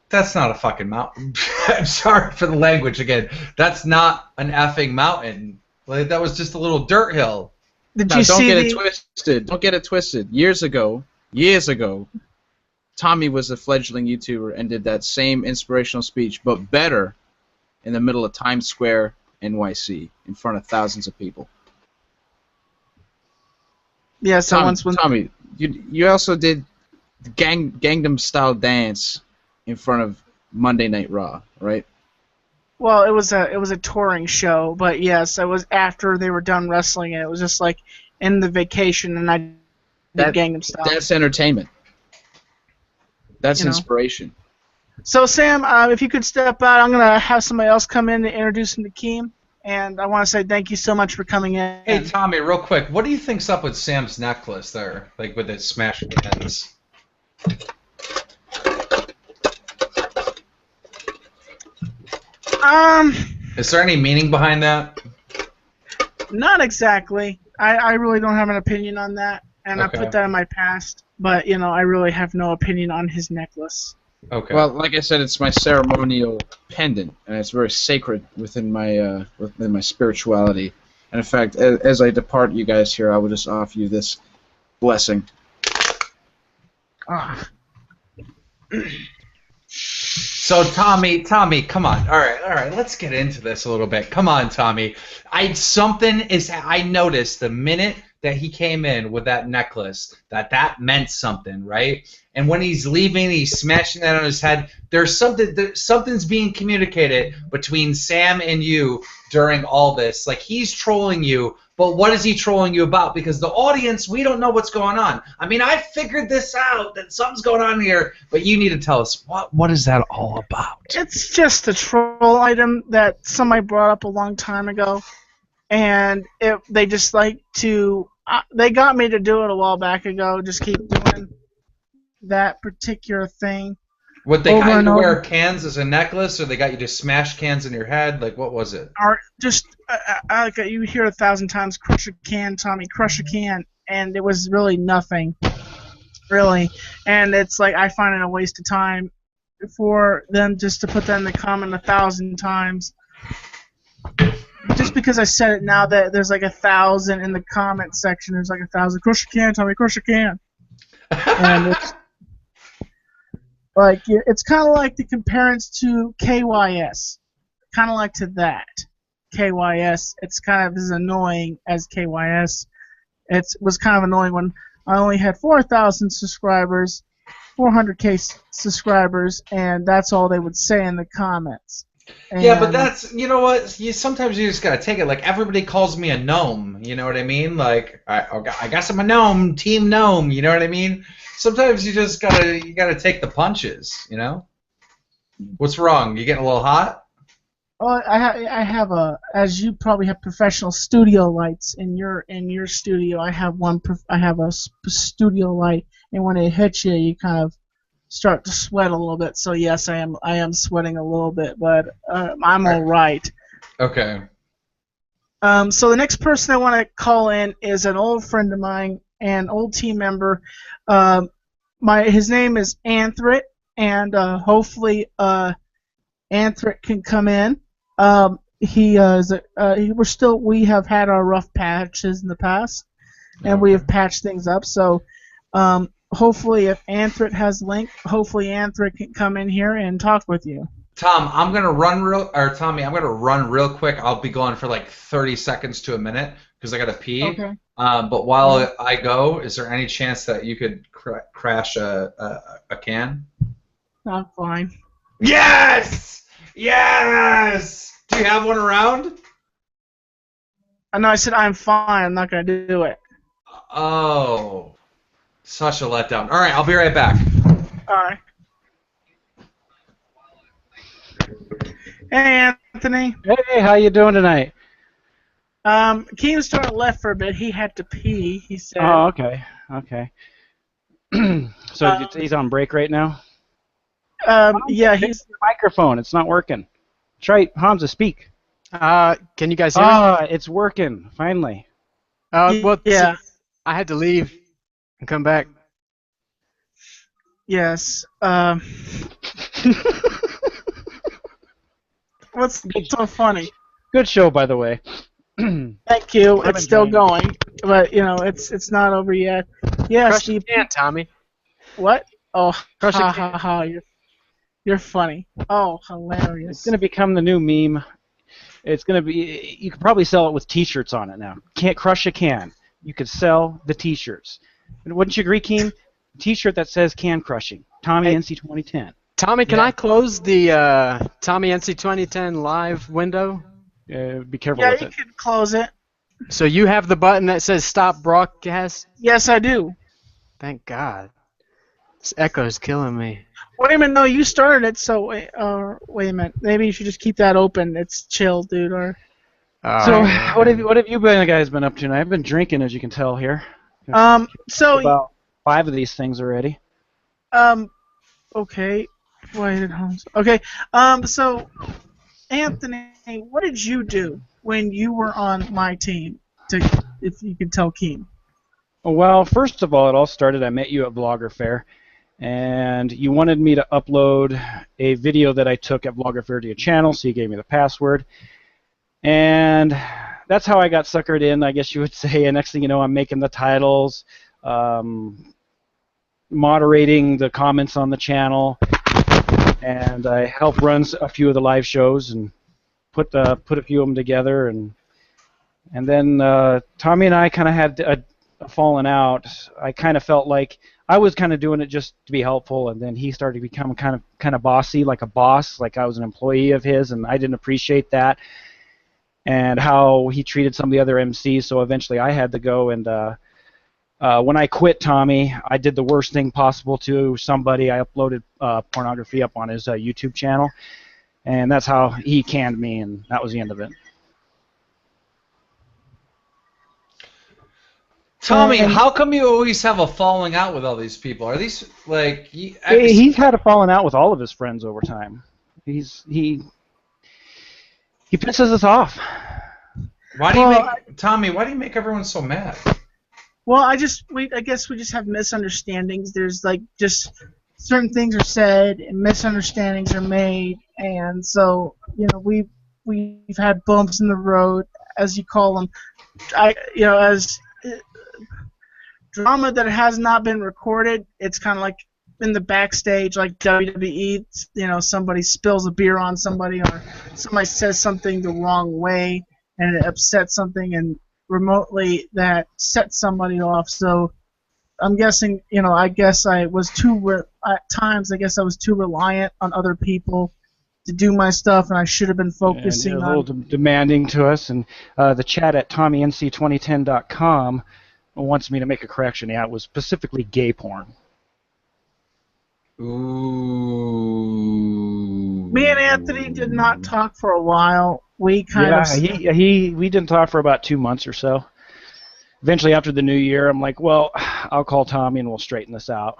that's not a fucking mountain. I'm sorry for the language again. That's not an effing mountain. Like, that was just a little dirt hill. Did Now, you don't see get the? it twisted. Don't get it twisted. Years ago, Tommy was a fledgling YouTuber and did that same inspirational speech, but better, in the middle of Times Square, NYC, in front of thousands of people. Yes, I once went. Tommy, you also did the Gangnam Style dance in front of Monday Night Raw, right? Well, it was a touring show, but yes, it was after they were done wrestling. It was just like in the vacation, and I did Gangnam Style. That's entertainment. That's inspiration. So Sam, if you could step out, I'm gonna have somebody else come in to introduce him to Keem, and I want to say thank you so much for coming in. Hey, Tommy, real quick, what do you think's up with Sam's necklace there, like with its smashed hands? Is there any meaning behind that? Not exactly. I really don't have an opinion on that, and Okay. I put that in my past. But I really have no opinion on his necklace. Okay. Well, like I said, it's my ceremonial pendant, and it's very sacred within my spirituality. And in fact, as I depart you guys here, I will just offer you this blessing. Ah. So Tommy, come on. All right. Let's get into this a little bit. Come on, Tommy. I noticed the minute that he came in with that necklace that meant something, right? And when he's leaving, he's smashing that on his head. Something's being communicated between Sam and you during all this. Like, he's trolling you, but what is he trolling you about? Because the audience, we don't know what's going on. I mean, I figured this out, that something's going on here, but you need to tell us, what is that all about? It's just a troll item that somebody brought up a long time ago, and they just like to. They got me to do it a while back ago. Just keep doing that particular thing. What, they over got you and to wear over. cans as a necklace, or they got you to smash cans in your head? Like, what was it? Or just like you hear 1,000 times, crush a can, Tommy, crush a can, and it was really nothing, really. And it's like I find it a waste of time for them just to put that in the comment 1,000 times. Just because I said it now that there's like 1,000 in the comment section, there's like 1,000. Crush a can, Tommy, crush a can. And it's like it's kind of like the comparison to KYS, kind of like to that. KYS, it's kind of as annoying as KYS. It was kind of annoying when I only had 4,000 subscribers, 400K subscribers, and that's all they would say in the comments. Yeah, but And that's, you know what? Sometimes you just gotta take it. Like everybody calls me a gnome. You know what I mean? Like I guess I'm a gnome, team gnome. You know what I mean? Sometimes you gotta take the punches. You know? What's wrong? You getting a little hot? oh, I have a, as you probably have professional studio lights in your studio. I have I have a studio light, and when it hits you, you kind of start to sweat a little bit. So yes, I am sweating a little bit, but I'm All all right. right. Okay. So the next person I want to call in is an old friend of mine, an old team member. Um, his name is Anthrit, and hopefully Anthrit can come in. We have had our rough patches in the past, and we Okay. have patched things up. So hopefully, if Anthrit has a link, hopefully Anthrit can come in here and talk with you. Tom, Tommy, I'm gonna run real quick. I'll be gone for like 30 seconds to a minute because I gotta pee. Okay. But while I go, is there any chance that you could crash a can? Not fine. Yes! Yes! Do you have one around? I know I said I'm fine. I'm not gonna do it. Oh, such a letdown. All right, I'll be right back. All right. Hey, Anthony. Hey, how you doing tonight? Keemstar left for a bit. He had to pee. He said. Oh, okay, okay. So Um, he's on break right now. yeah, Fix he's. your microphone. It's not working. Try Hamza, speak. Can you guys hear me? It's working finally. Well, Yeah. I had to leave and come back. Yes. What's so funny? Good show, by the way. Thank you. I'm It's still enjoying going, but it's not over yet. Yeah, Crush Steve. the can, Tommy. What? Oh, Crush ha a can. ha ha! You're funny. Oh, It's hilarious. gonna become the new meme. It's gonna be. You could probably sell it with T-shirts on it now. Can't crush a can. You could sell the T-shirts. Wouldn't you agree, Keem? T-shirt that says "Can Crushing." Tommy Hey. NC 2010. Tommy, can Yeah. I close the Tommy NC 2010 live window? Be careful Yeah, with you it. can close it. So you have the button that says "Stop Broadcast"? Yes, I do. Thank God. This echo is killing me. Wait a minute. No, you started it. So wait a minute. Maybe you should just keep that open. It's chill, dude. Or So, Alright. what have you guys been up to tonight? I've been drinking, as you can tell here. So About 5 of these things already. okay. Wait at home. Okay. So Anthony, what did you do when you were on my team? If you could tell Keem. Well, first of all, it all started. I met you at Vlogger Fair, and you wanted me to upload a video that I took at Vlogger Fair to your channel, so you gave me the password. And that's how I got suckered in, I guess you would say. And next thing you know, I'm making the titles, moderating the comments on the channel, and I help run a few of the live shows and put a few of them together. And then Tommy and I kind of had a falling out. I kind of felt like I was kind of doing it just to be helpful, and then he started to become kind of bossy, like a boss, like I was an employee of his, and I didn't appreciate that. And how he treated some of the other MCs, so eventually I had to go. And when I quit Tommy, I did the worst thing possible to somebody. I uploaded pornography up on his YouTube channel, and that's how he canned me, and that was the end of it. Tommy, And how come you always have a falling out with all these people? Are these like He's had a falling out with all of his friends over time. He pisses us off. Why do you Well, make Tommy? Why do you make everyone so mad? well, I guess we just have misunderstandings. There's like just certain things are said and misunderstandings are made, and so we've had bumps in the road, as you call them. As drama that has not been recorded. It's kind of like in the backstage, like WWE. Somebody spills a beer on somebody, or somebody says something the wrong way, and it upsets something, and remotely that sets somebody off. So I'm guessing, I guess I was at times I guess I was too reliant on other people to do my stuff, and I should have been focusing and a little on. demanding to us. And the chat at TommyNC2010.com wants me to make a correction. Yeah, it was specifically gay porn. Ooh. Me and Anthony did not talk for a while. We kind of. We didn't talk for about 2 months or so. Eventually, after the new year, I'm like, well, I'll call Tommy and we'll straighten this out.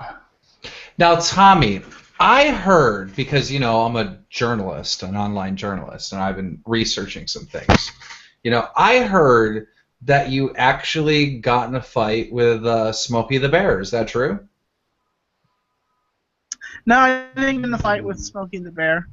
Now, Tommy, I heard, because, you know, I'm a journalist, an online journalist, and I've been researching some things. You know, I heard that you actually got in a fight with Smokey the Bear. Is that true? No, I didn't get in a fight with Smokey the Bear.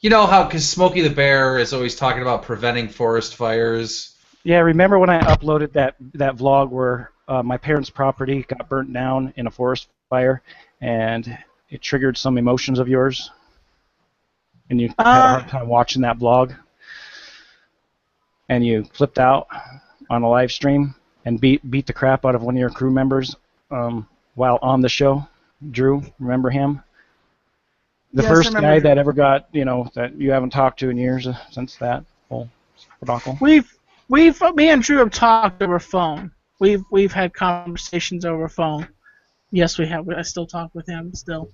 You know how, because Smokey the Bear is always talking about preventing forest fires. Yeah, remember when I uploaded that vlog where my parents' property got burnt down in a forest fire, and it triggered some emotions of yours, and you had a hard time watching that vlog, and you flipped out on a live stream and beat the crap out of one of your crew members while on the show. Drew, remember him? The Yes, first I remember guy Drew. that ever got, you know, that you haven't talked to in years since that whole debacle. Me and Drew have talked over phone. We've had conversations over phone. Yes, we have. I still talk with him still.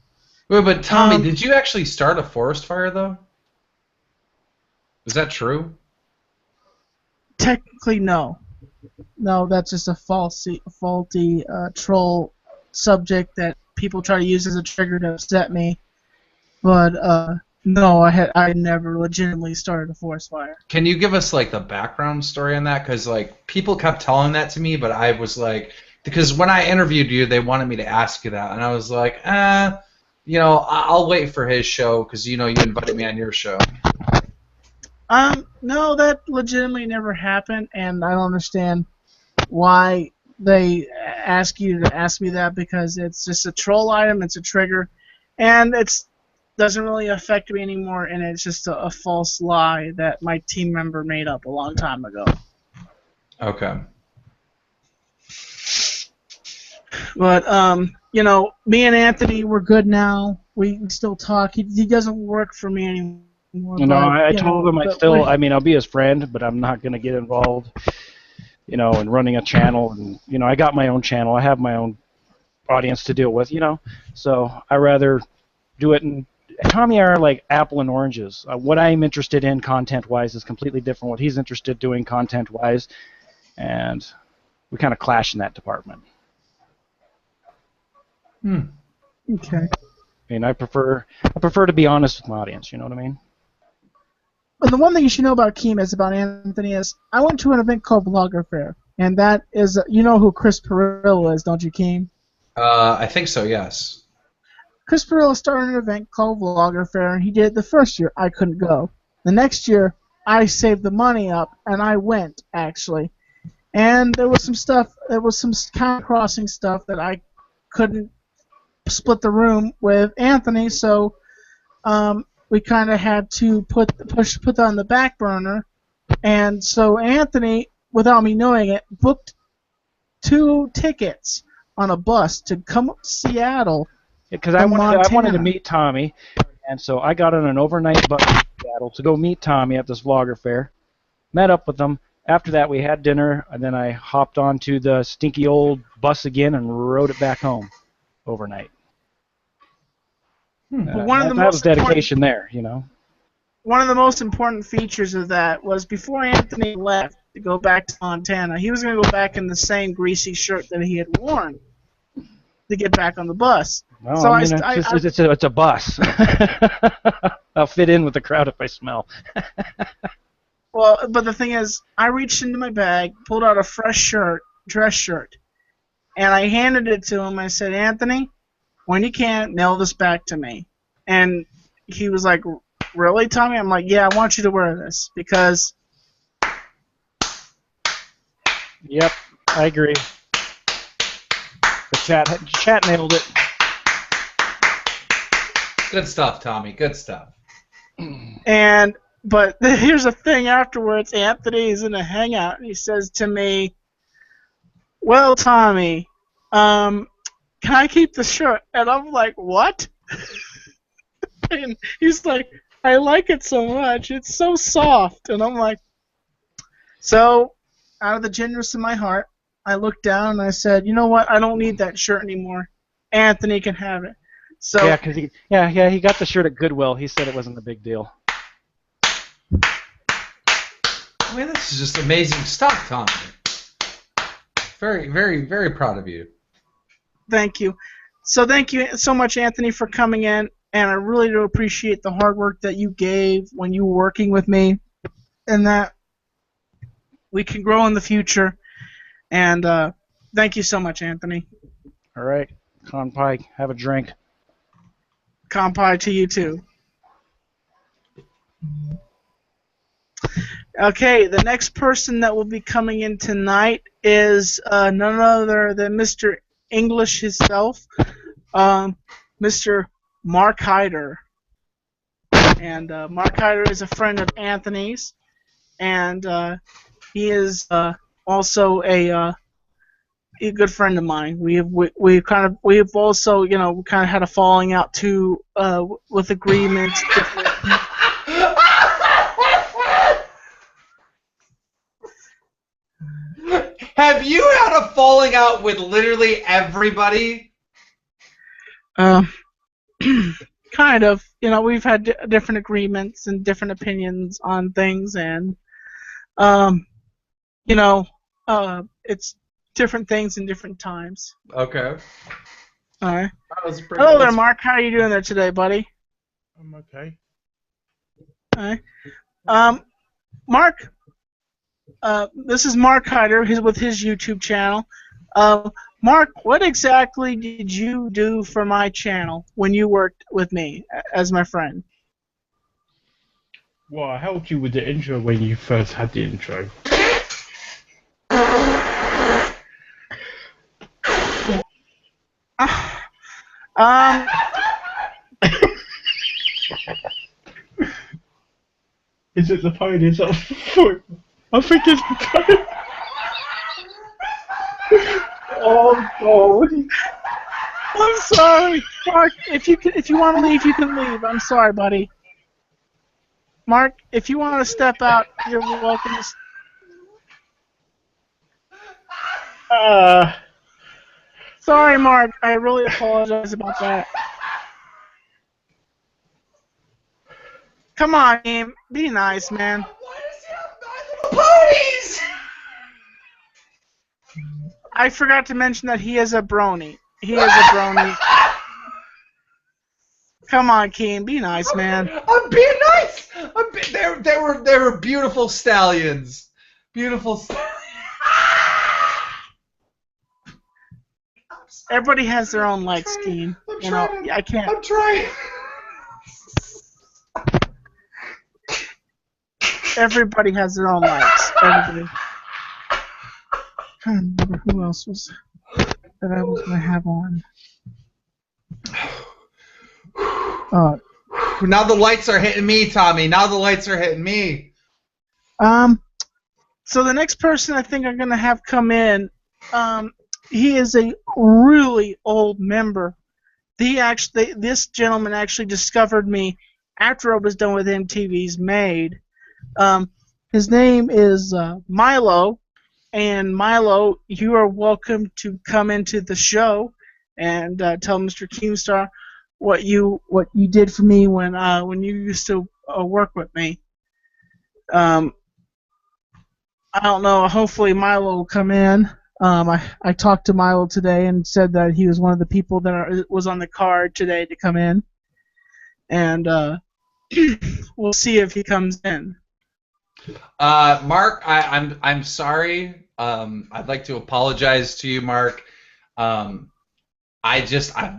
Wait, but Tommy, did you actually start a forest fire, though? Is that true? Technically, no. No, that's just a faulty troll subject that people try to use as a trigger to upset me. But no, I never legitimately started a forest fire. Can you give us, like, the background story on that? Because, like, people kept telling that to me, but I was like, because when I interviewed you, they wanted me to ask you that, and I was like, you know, I'll wait for his show because, you know, you invited me on your show. No, that legitimately never happened, and I don't understand why they ask you to ask me that, because it's just a troll item, it's a trigger, and it's doesn't really affect me anymore, and it's just a false lie that my team member made up a long time ago. Okay. But you know, me and Anthony, we're good now. We still talk. He doesn't work for me anymore. You know, I told him I mean, I'll be his friend, but I'm not going to get involved, you know, in running a channel. And, you know, I got my own channel. I have my own audience to deal with, you know. So I rather do it. And Tommy are like apple and oranges. What I'm interested in content-wise is completely different what he's interested doing content-wise. And we kind of clash in that department. Okay. I mean, I prefer to be honest with my audience, you know what I mean? But the one thing you should know about Keem is about Anthony is I went to an event called Blogger Fair, and that is, you know who Chris Perillo is, don't you, Keem? I think so, yes. Chris Perillo started an event called Vlogger Fair, and he did it the first year. I couldn't go. The next year, I saved the money up, and I went, actually. And there was some stuff, there was some counter crossing stuff that I couldn't split the room with Anthony, so we kind of had to put that on the back burner. And so Anthony, without me knowing it, booked 2 tickets on a bus to come up to Seattle. Because I wanted to meet Tommy, and so I got on an overnight bus to Seattle to go meet Tommy at this vlogger fair. Met up with him. After that, we had dinner, and then I hopped onto the stinky old bus again and rode it back home overnight. But that was dedication there, you know. One of the most important features of that was before Anthony left to go back to Montana, he was going to go back in the same greasy shirt that he had worn to get back on the bus. No, So I mean, it's a bus. I'll fit in with the crowd if I smell. Well, but the thing is, I reached into my bag, pulled out a fresh dress shirt, and I handed it to him. I said, Anthony, when you can, mail this back to me. And he was like, really, Tommy? I'm like, yeah, I want you to wear this because... Yep, I agree. The chat nailed it. Good stuff, Tommy. Good stuff. But here's the thing afterwards. Anthony's in a hangout, and he says to me, well, Tommy, can I keep the shirt? And I'm like, what? And he's like, I like it so much. It's so soft. And I'm like, so out of the generous of my heart, I looked down and I said, you know what? I don't need that shirt anymore. Anthony can have it. So Yeah, because he got the shirt at Goodwill. He said it wasn't a big deal. I mean, this is just amazing stuff, Tommy. Very, very, very proud of you. thank you. So thank you so much, Anthony, for coming in. And I really do appreciate the hard work that you gave when you were working with me, and that we can grow in the future. And thank you so much, Anthony. All right, Conpai, have a drink. Kampai to you too. Okay, the next person that will be coming in tonight is none other than Mr. English himself, Mr. Mark Hyder. And Mark Hyder is a friend of Anthony's, and he is also a good friend of mine. We've also kind of had a falling out too with agreements. Have you had a falling out with literally everybody? Kind of. We've had different agreements and different opinions on things, and it's different things in different times. Okay. All right. That was pretty Hello there, close. Mark. How are you doing there today, buddy? I'm okay. All right. Mark, this is Mark Hyder. He's with his YouTube channel. Mark, what exactly did you do for my channel when you worked with me as my friend? Well, I helped you with the intro when you first had the intro. Is it the phone? Is it? I think it's the phone. Oh God! I'm sorry, Mark. If you want to leave, you can leave. I'm sorry, buddy. Mark, if you want to step out, you're welcome to. Sorry, Mark. I really apologize about that. Come on, game. Be nice, man. Ponies! I forgot to mention that he is a brony. He is a brony. Come on, Keem. Be nice, man. I'm being nice. They were beautiful stallions. Beautiful stallions. Everybody has their own likes, Keem. I can't. I'm trying. Everybody has their own likes. Everybody. I don't remember who else was that I was gonna have on. Now the lights are hitting me, Tommy. Now the lights are hitting me. So the next person I think I'm gonna have come in, he is a really old member. This gentleman actually discovered me after I was done with MTV's Made. His name is Milo, and Milo, you are welcome to come into the show and tell Mr. Keemstar what you did for me when you used to work with me. I don't know. Hopefully Milo will come in. I talked to Milo today and said that he was one of the people that was on the card today to come in, and we'll see if he comes in. Mark, I'm sorry. I'd like to apologize to you, Mark. I've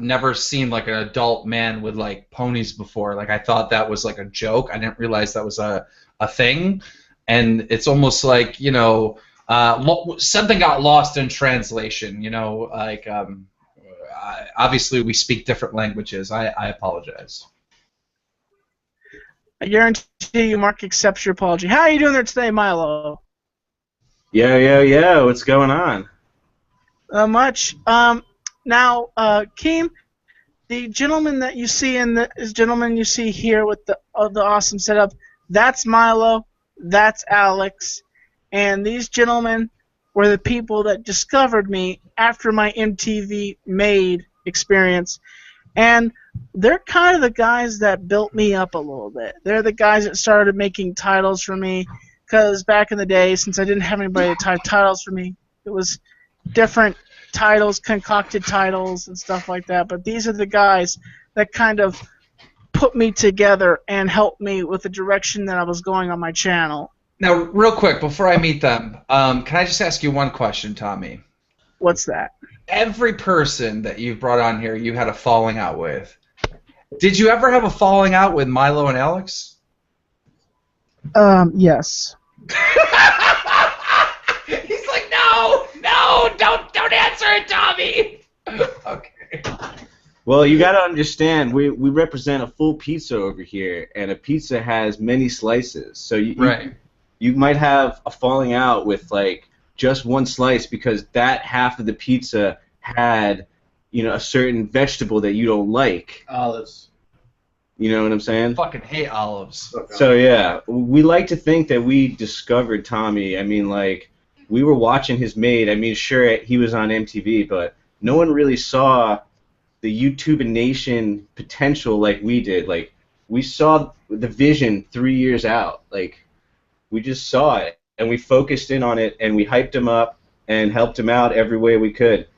never seen like an adult man with like ponies before. Like I thought that was like a joke. I didn't realize that was a thing, and it's almost like something got lost in translation. Like obviously we speak different languages. I apologize. I guarantee you, Mark accepts your apology. How are you doing there today, Milo? Yo, what's going on? Much. Now, Keem, the gentleman that you see in this gentleman you see here with the awesome setup, that's Milo, that's Alex, and these gentlemen were the people that discovered me after my MTV Made experience, and they're kind of the guys that built me up a little bit. They're the guys that started making titles for me, because back in the day, since I didn't have anybody to type titles for me, it was different titles, concocted titles, and stuff like that. But these are the guys that kind of put me together and helped me with the direction that I was going on my channel. Now, real quick, before I meet them, can I just ask you one question, Tommy? What's that? Every person that you've brought on here, you had a falling out with. Did you ever have a falling out with Milo and Alex? Yes. He's like, no, don't answer it, Tommy. Okay. Well, you got to understand, we represent a full pizza over here, and a pizza has many slices. So you might have a falling out with like just one slice because that half of the pizza had, a certain vegetable that you don't like. Olives. You know what I'm saying? Fucking hate olives. So yeah, we like to think that we discovered Tommy. I mean, like, we were watching his Made. I mean, sure, he was on MTV, but no one really saw the YouTube Nation potential like we did. Like, we saw the vision 3 years out. Like, we just saw it, and we focused in on it, and we hyped him up and helped him out every way we could.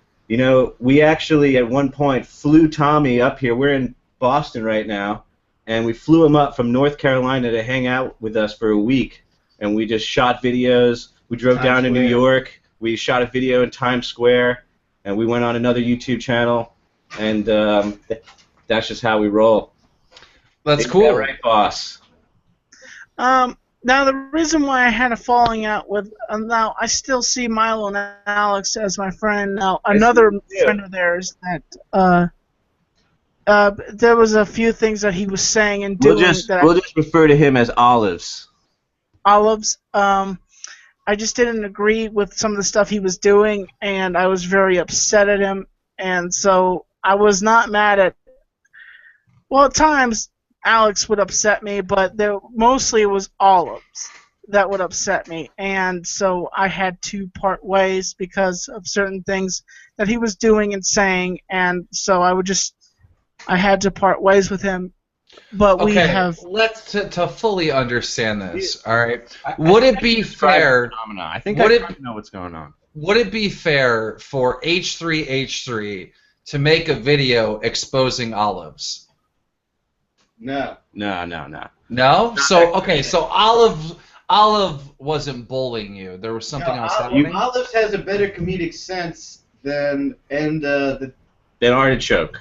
We actually at one point flew Tommy up here. We're in Boston right now, and we flew him up from North Carolina to hang out with us for a week, and we just shot videos. We drove down to New York. We shot a video in Times Square, and we went on another YouTube channel, and that's just how we roll. That's cool. That right, boss? Now, the reason why I had a falling out with, now I still see Milo and Alex as my friend. Now, another friend of theirs that there was a few things that he was saying and doing. We'll just refer to him as Olives. Olives. I just didn't agree with some of the stuff he was doing, and I was very upset at him. And so I was not mad at. Well, at times Alex would upset me, but mostly it was Olives that would upset me, and so I had to part ways because of certain things that he was doing and saying, and so I had to part ways with him. But we have. Let's to fully understand this. All right. Would it be fair? I think I know what's going on. Would it be fair for H3H3 to make a video exposing Olives? No. No? So Olive wasn't bullying you. There was something else happening. Olives has a better comedic sense than Artichoke.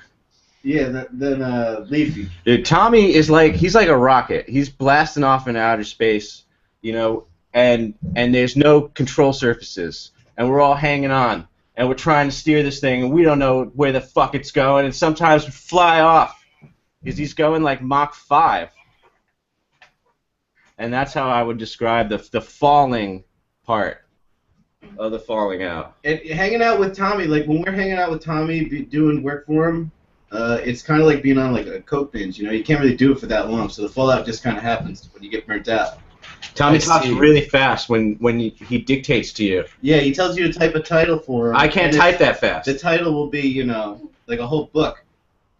Yeah, than Leafy. Dude, Tommy is he's like a rocket. He's blasting off in outer space, and there's no control surfaces, and we're all hanging on, and we're trying to steer this thing, and we don't know where the fuck it's going, and sometimes we fly off. Because he's going like Mach 5. And that's how I would describe the falling part of the falling out. And hanging out with Tommy, like when we're hanging out with Tommy doing work for him, it's kind of like being on like a coke binge, you can't really do it for that long, so the fallout just kind of happens when you get burnt out. Tommy talks really fast when he dictates to you. Yeah, he tells you to type a title for him. I can't type that fast. The title will be, like a whole book.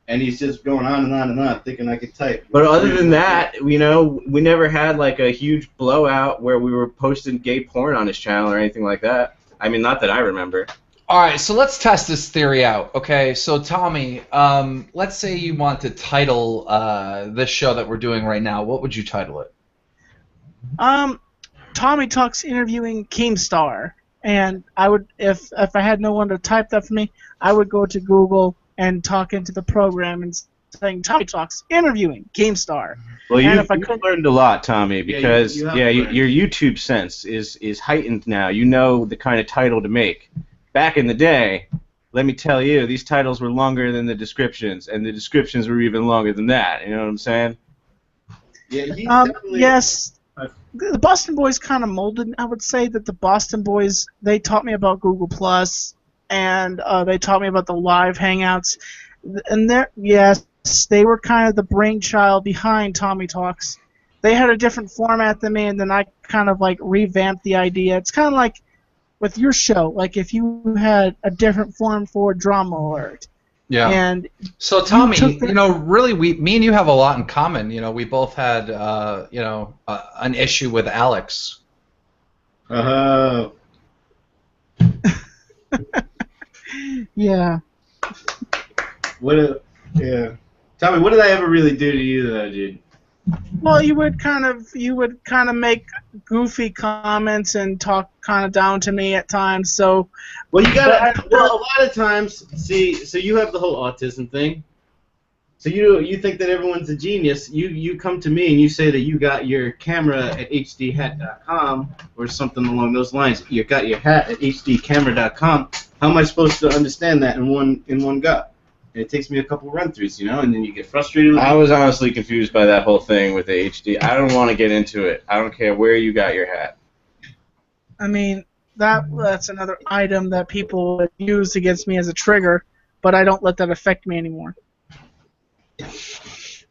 And he's just going on and on and on, thinking I could type. But other than that, we never had like a huge blowout where we were posting gay porn on his channel or anything like that. I mean, not that I remember. All right, so let's test this theory out. Okay, so Tommy, let's say you want to title this show that we're doing right now. What would you title it? Tommy Talks interviewing Keemstar, and I would, if I had no one to type that for me, I would go to Google and talk into the program and saying Tommy Talks interviewing Keemstar. Well, you've learned a lot, Tommy, because your YouTube sense is heightened now. You know the kind of title to make. Back in the day, let me tell you, these titles were longer than the descriptions, and the descriptions were even longer than that. You know what I'm saying? Yeah, yes. The Boston Boys kind of molded. I would say that the Boston Boys, they taught me about Google Plus, and they taught me about the live hangouts, and so I would just, I had to part ways with them. And yes, they were kind of the brainchild behind Tommy Talks. They had a different format than me, and then I kind of like revamped the idea. It's kind of like with your show, like if you had a different form for Drama Alert. Yeah. And so Tommy, really, me and you have a lot in common. We both had, an issue with Alex. Yeah. Yeah. Tommy, what did I ever really do to you, though, dude? Well, you would kind of make goofy comments and talk kind of down to me at times. So, well, you gotta. Well, a lot of times, see, so you have the whole autism thing. So you think that everyone's a genius. You come to me and you say that you got your camera at hdhat.com or something along those lines. You got your hat at hdcamera.com. How am I supposed to understand that in one go? It takes me a couple run-throughs, and then you get frustrated with I was honestly confused by that whole thing with the HD. I don't want to get into it. I don't care where you got your hat. I mean, that's another item that people would use against me as a trigger, but I don't let that affect me anymore.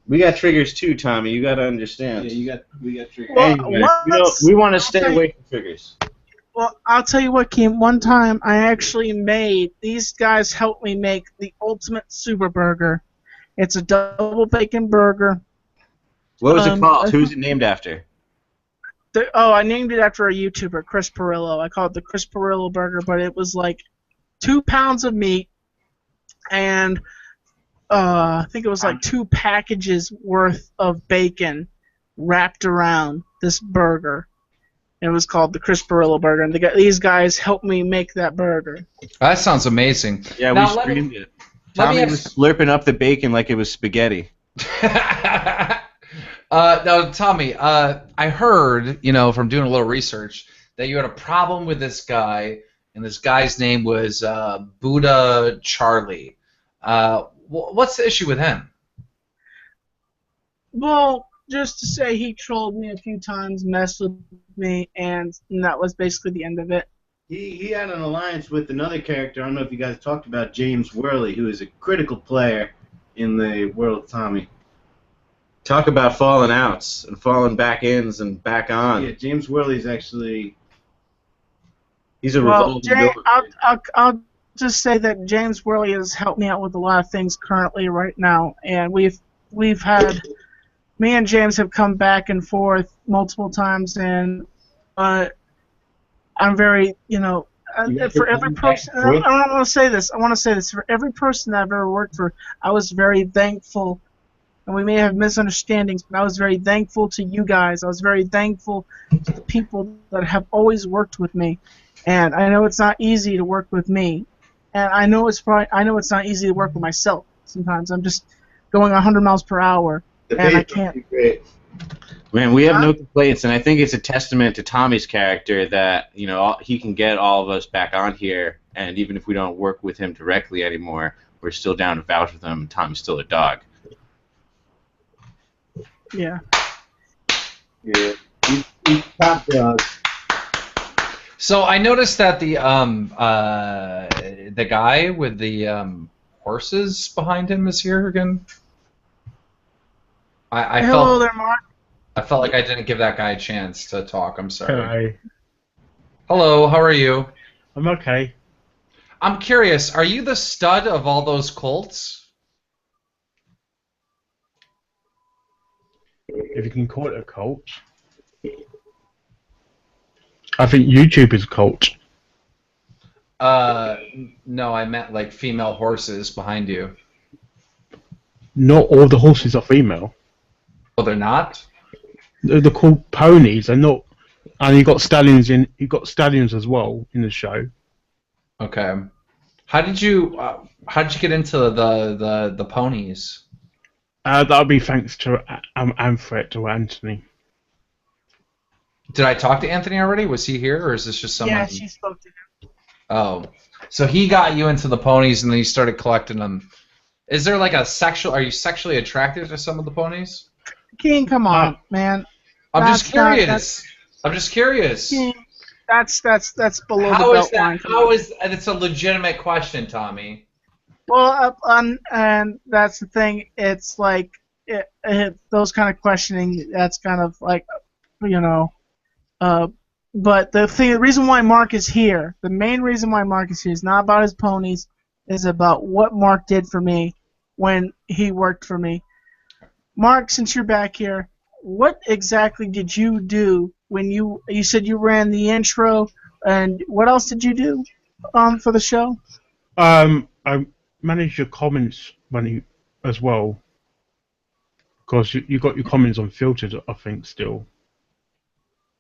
We got triggers too, Tommy. You got to understand. Yeah, we got triggers. Well, anyway, we want to stay away from triggers. Well, I'll tell you what, Keem. One time, I actually these guys helped me make the ultimate super burger. It's a double bacon burger. What was it called? Who's it named after? I named it after a YouTuber, Chris Perillo. I called it the Chris Perillo burger, but it was like 2 pounds of meat and I think it was like 2 packages worth of bacon wrapped around this burger. And it was called the Chris Perillo burger, and these guys helped me make that burger. That sounds amazing. Yeah, we streamed it. Tommy was slurping up the bacon like it was spaghetti. Now, Tommy, I heard, from doing a little research, that you had a problem with this guy, and this guy's name was Buddha Charlie. What's the issue with him? Well, just to say he trolled me a few times, messed with me, and that was basically the end of it. He had an alliance with another character. I don't know if you guys talked about James Worley, who is a critical player in the world of Tommy. Talk about falling outs and falling back ins and back on. Yeah, James Worley's actually... He's a revolving door. I'll just say that James Worley has helped me out with a lot of things currently right now, and we've had... Me and James have come back and forth multiple times, and I'm very, for every person, I want to say this, for every person that I've ever worked for, I was very thankful, and we may have misunderstandings, but I was very thankful to you guys. I was very thankful to the people that have always worked with me, and I know it's not easy to work with me, and I know it's not easy to work with myself. Sometimes I'm just going 100 miles per hour. And I can't. Man, we have no complaints, and I think it's a testament to Tommy's character that he can get all of us back on here, and even if we don't work with him directly anymore, we're still down to vouch with him. Tommy's still a dog. Yeah. Yeah. He's top dog. So I noticed that the guy with the horses behind him is here again. Hello there, Mark. I felt like I didn't give that guy a chance to talk. I'm sorry. Hello. Hello, how are you? I'm okay. I'm curious, are you the stud of all those cults? If you can call it a cult. I think YouTube is a cult. No, I meant like female horses behind you. Not all the horses are female. Oh, they're not? They're called ponies. They're not. And you got stallions as well in the show. Okay. How did you get into the ponies? That would be thanks to Anthony. Did I talk to Anthony already? Was he here, or is this just someone? Yeah, she spoke to him. Oh, so he got you into the ponies, and then you started collecting them. Is there like are you sexually attracted to some of the ponies? King, come on, man. I'm just curious. King, that's below How the is belt line. How is it's a legitimate question, Tommy? Well, and that's the thing. It's like those kind of questioning. That's kind of like, you know. Uh, but the reason why Mark is here, the main reason why Mark is here, is not about his ponies. Is about what Mark did for me when he worked for me. Mark, since you're back here, what exactly did you do when you said you ran the intro, and what else did you do for the show? I managed your comments as well, because you got your comments on filtered, I think, still,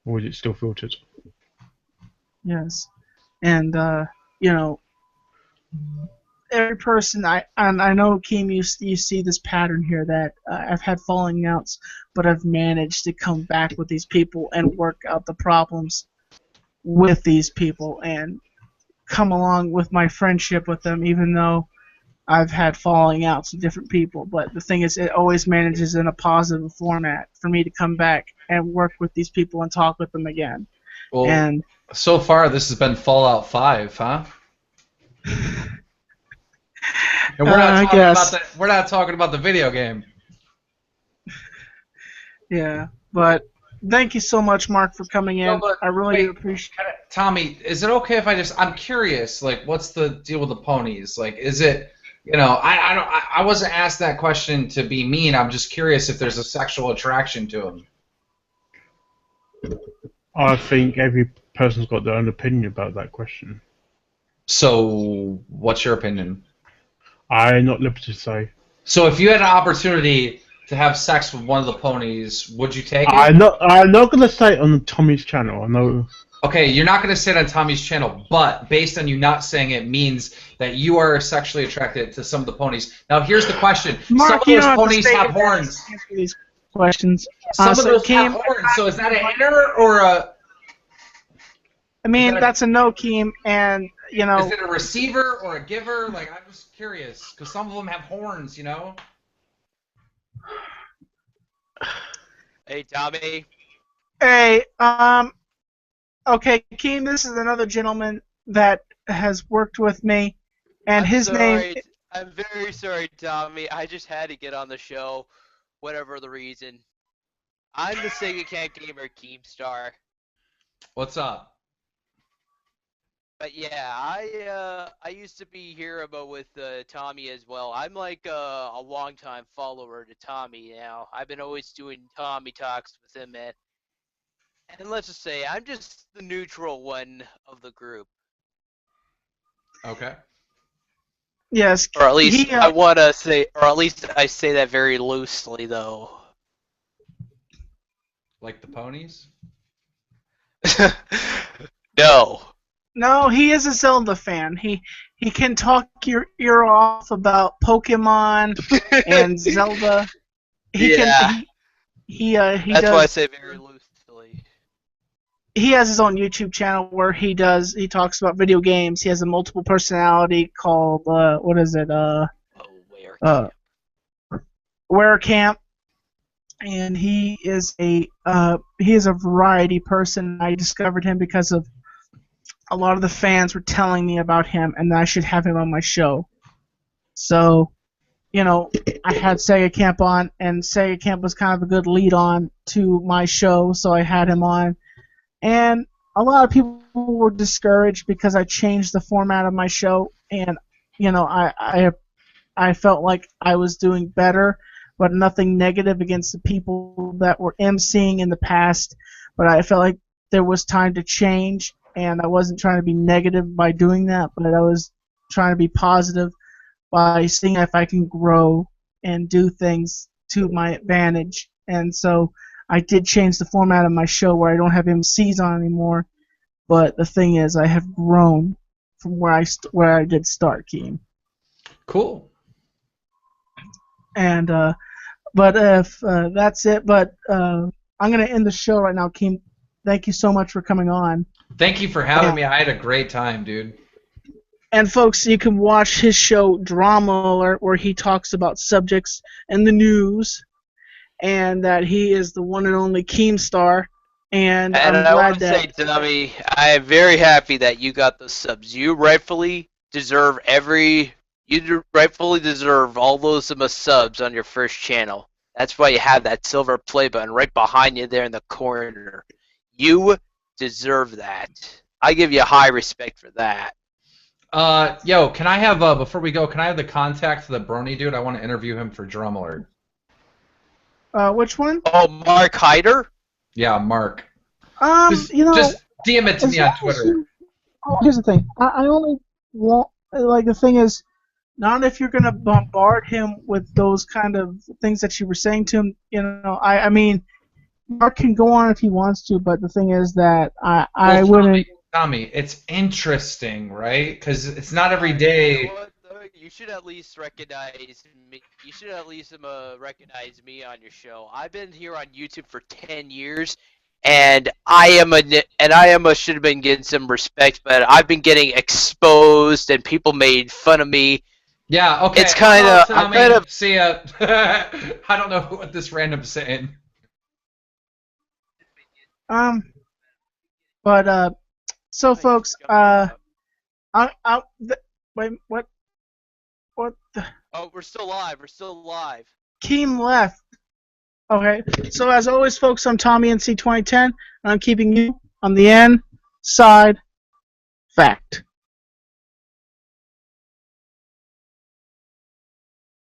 or is it still filtered? Yes, and you know, every person I know, Keem, you see this pattern here that I've had falling outs, but I've managed to come back with these people and work out the problems with these people and come along with my friendship with them, even though I've had falling outs with different people. But the thing is, it always manages in a positive format for me to come back and work with these people and talk with them again. Well, And so far this has been Fallout 5, huh? And we're not talking about the video game. Yeah, but thank you so much, Mark, for coming in. No, I really appreciate it. Tommy, is it okay if I'm curious, like, what's the deal with the ponies? Like, is it, I wasn't asked that question to be mean. I'm just curious if there's a sexual attraction to them. I think every person's got their own opinion about that question. So, what's your opinion? I'm not liberty to say. So, if you had an opportunity to have sex with one of the ponies, would you take it? I'm not gonna say it on Tommy's channel. I know. Okay, you're not going to say it on Tommy's channel, but based on you not saying it means that you are sexually attracted to some of the ponies. Now, here's the question. Mark, some of those ponies have horns. Answer these questions. Some of those have horns, so is that a hater or a... I mean, that's a no, Keem, and, you know... Is it a receiver or a giver? Like, I'm just curious, because some of them have horns, you know? Hey, Tommy. Hey, okay, Keem, this is another gentleman that has worked with me, and his name... I'm very sorry, Tommy. I just had to get on the show, whatever the reason. I'm the Sega Cat Gamer Keemstar. What's up? But yeah, I used to be here with Tommy as well. I'm like a longtime follower to Tommy now. I've been always doing Tommy Talks with him, man. And let's just say, I'm just the neutral one of the group. Okay. Yes. Or at least I want to say, or at least I say that very loosely, though. Like the ponies? No. No, he is a Zelda fan. He can talk your ear off about Pokemon and Zelda. He That's does, why I say very loosely. He has his own YouTube channel where he talks about video games. He has a multiple personality called what is it? Wear Camp. And he is a variety person. I discovered him because of a lot of the fans were telling me about him and that I should have him on my show. So, I had Sega Camp on, and Sega Camp was kind of a good lead on to my show, so I had him on. And a lot of people were discouraged because I changed the format of my show, and I felt like I was doing better, but nothing negative against the people that were emceeing in the past. But I felt like there was time to change, and I wasn't trying to be negative by doing that, but I was trying to be positive by seeing if I can grow and do things to my advantage. And so I did change the format of my show where I don't have MCs on anymore. But the thing is, I have grown from where I did start, Keem. Cool. And but if that's it. But I'm gonna end the show right now, Keem. Thank you so much for coming on. Thank you for having me. I had a great time, dude. And folks, you can watch his show Drama Alert, where he talks about subjects in the news, and that he is the one and only Keemstar. And I'm I glad want to that say, Tommy, I am very happy that you got the subs. You rightfully deserve every You rightfully deserve all those subs on your first channel. That's why you have that silver play button right behind you there in the corner. You deserve that. I give you high respect for that. Yo, can I have before we go? Can I have the contact for the Brony dude? I want to interview him for Drum Alert. Which one? Oh, Mark Hyder? Yeah, Mark. Just DM it to me on Twitter. Here's the thing. I only want, like, the thing is, not if you're going to bombard him with those kind of things that you were saying to him. I mean, Mark can go on if he wants to, but the thing is that I wouldn't. Tommy, it's interesting, right? Because it's not every day. You know what, though? You should at least recognize me. You should at least recognize me on your show. I've been here on YouTube for 10 years, and I should have been getting some respect, but I've been getting exposed, and people made fun of me. Yeah, okay. It's kind of. See ya. I don't know what this random's saying. But so folks, wait, what the? Oh, we're still live. We're still live. Keem left. Okay, so as always, folks, I'm Tommy NC 2010, and I'm keeping you on the inside fact.